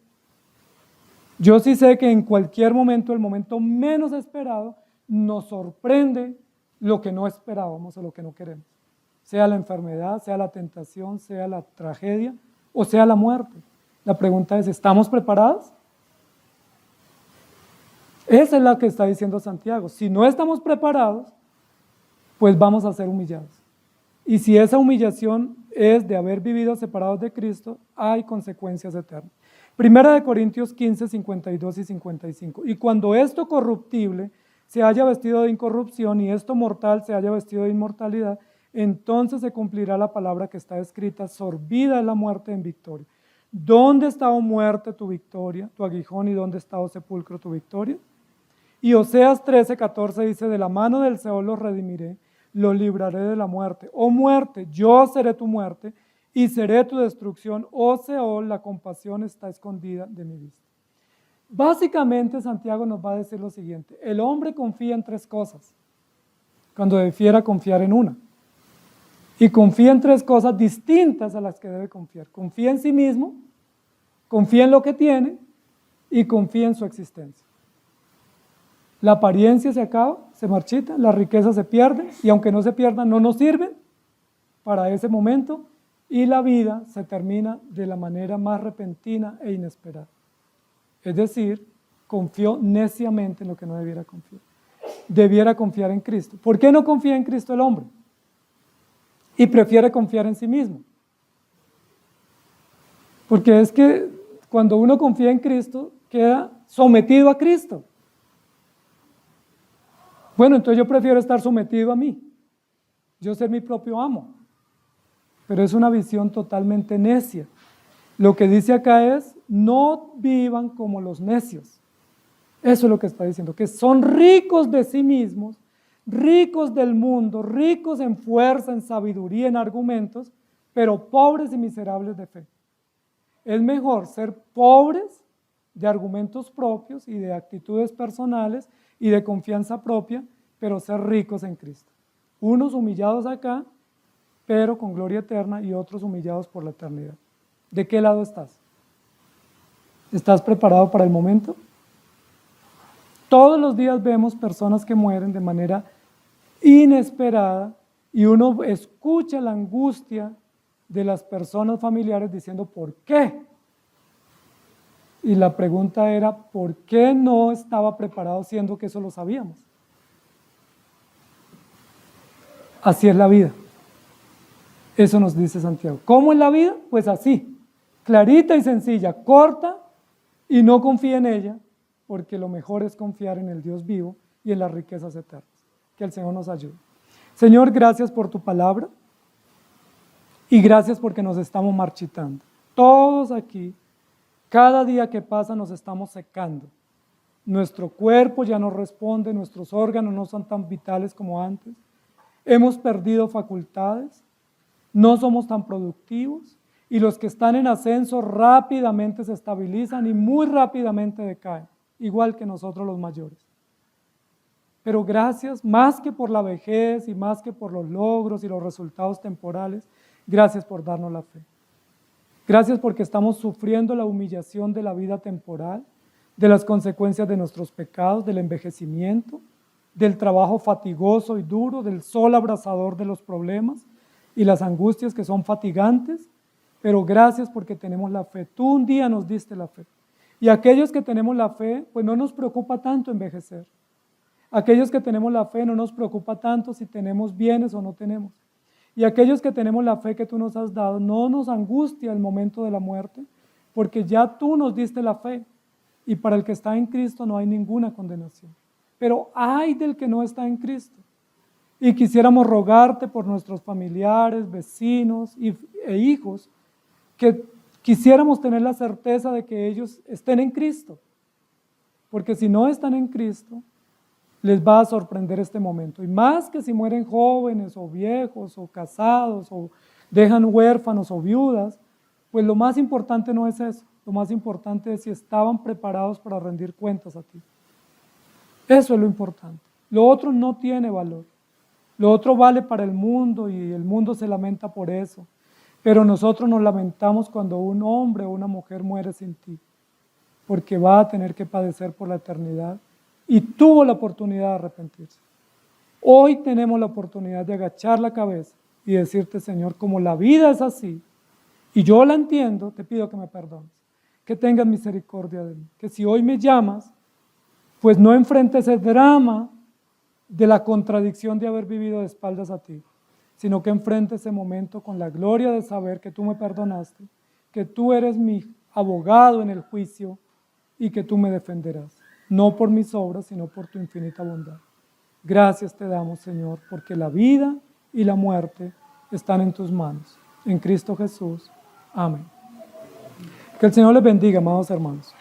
Speaker 1: Yo sí sé que en cualquier momento, el momento menos esperado, nos sorprende lo que no esperábamos o lo que no queremos. Sea la enfermedad, sea la tentación, sea la tragedia o sea la muerte. La pregunta es, ¿estamos preparados? Esa es la que está diciendo Santiago. Si no estamos preparados, pues vamos a ser humillados. Y si esa humillación es de haber vivido separados de Cristo, hay consecuencias eternas. Primera de Corintios 15, 52 y 55. Y cuando esto corruptible se haya vestido de incorrupción y esto mortal se haya vestido de inmortalidad, entonces se cumplirá la palabra que está escrita, sorbida es la muerte en victoria. ¿Dónde está, oh muerte, tu victoria, tu aguijón, y dónde está, oh sepulcro, tu victoria? Y Oseas 13, 14 dice, de la mano del Seol los redimiré, los libraré de la muerte. Oh muerte, yo seré tu muerte y seré tu destrucción. Oh Seol, la compasión está escondida de mi vista. Básicamente Santiago nos va a decir lo siguiente, el hombre confía en tres cosas, cuando debiera confiar en una. Y confía en tres cosas distintas a las que debe confiar. Confía en sí mismo, confía en lo que tiene y confía en su existencia. La apariencia se acaba, se marchita, la riqueza se pierde y aunque no se pierda, no nos sirven para ese momento y la vida se termina de la manera más repentina e inesperada. Es decir, confió neciamente en lo que no debiera confiar. Debiera confiar en Cristo. ¿Por qué no confía en Cristo el hombre? Y prefiere confiar en sí mismo. Porque es que cuando uno confía en Cristo, queda sometido a Cristo. Bueno, entonces yo prefiero estar sometido a mí, yo ser mi propio amo. Pero es una visión totalmente necia. Lo que dice acá es, no vivan como los necios. Eso es lo que está diciendo, que son ricos de sí mismos, ricos del mundo, ricos en fuerza, en sabiduría, en argumentos, pero pobres y miserables de fe. Es mejor ser pobres de argumentos propios y de actitudes personales y de confianza propia, pero ser ricos en Cristo. Unos humillados acá, pero con gloria eterna, y otros humillados por la eternidad. ¿De qué lado estás? ¿Estás preparado para el momento? Todos los días vemos personas que mueren de manera inesperada y uno escucha la angustia de las personas familiares diciendo ¿por qué? Y la pregunta era ¿por qué no estaba preparado siendo que eso lo sabíamos? Así es la vida. Eso nos dice Santiago. ¿Cómo es la vida? Pues así, clarita y sencilla, corta y no confía en ella, porque lo mejor es confiar en el Dios vivo y en las riquezas eternas. Que el Señor nos ayude. Señor, gracias por tu palabra y gracias porque nos estamos marchitando. Todos aquí, cada día que pasa nos estamos secando. Nuestro cuerpo ya no responde, nuestros órganos no son tan vitales como antes. Hemos perdido facultades, no somos tan productivos y los que están en ascenso rápidamente se estabilizan y muy rápidamente decaen, igual que nosotros los mayores. Pero gracias, más que por la vejez y más que por los logros y los resultados temporales, gracias por darnos la fe. Gracias porque estamos sufriendo la humillación de la vida temporal, de las consecuencias de nuestros pecados, del envejecimiento, del trabajo fatigoso y duro, del sol abrasador de los problemas y las angustias que son fatigantes, pero gracias porque tenemos la fe. Tú un día nos diste la fe. Y aquellos que tenemos la fe, pues no nos preocupa tanto envejecer. Aquellos que tenemos la fe no nos preocupa tanto si tenemos bienes o no tenemos. Y aquellos que tenemos la fe que tú nos has dado, no nos angustia el momento de la muerte, porque ya tú nos diste la fe. Y para el que está en Cristo no hay ninguna condenación. Pero ay del que no está en Cristo. Y quisiéramos rogarte por nuestros familiares, vecinos e hijos, que quisiéramos tener la certeza de que ellos estén en Cristo. Porque si no están en Cristo, les va a sorprender este momento. Y más que si mueren jóvenes o viejos o casados o dejan huérfanos o viudas, pues lo más importante no es eso. Lo más importante es si estaban preparados para rendir cuentas a ti. Eso es lo importante. Lo otro no tiene valor. Lo otro vale para el mundo y el mundo se lamenta por eso. Pero nosotros nos lamentamos cuando un hombre o una mujer muere sin ti, porque va a tener que padecer por la eternidad y tuvo la oportunidad de arrepentirse. Hoy tenemos la oportunidad de agachar la cabeza y decirte, Señor, como la vida es así, y yo la entiendo, te pido que me perdones, que tengas misericordia de mí, que si hoy me llamas, pues no enfrentes ese drama de la contradicción de haber vivido de espaldas a ti, sino que enfrente ese momento con la gloria de saber que tú me perdonaste, que tú eres mi abogado en el juicio y que tú me defenderás, no por mis obras, sino por tu infinita bondad. Gracias te damos, Señor, porque la vida y la muerte están en tus manos. En Cristo Jesús. Amén. Que el Señor les bendiga, amados hermanos.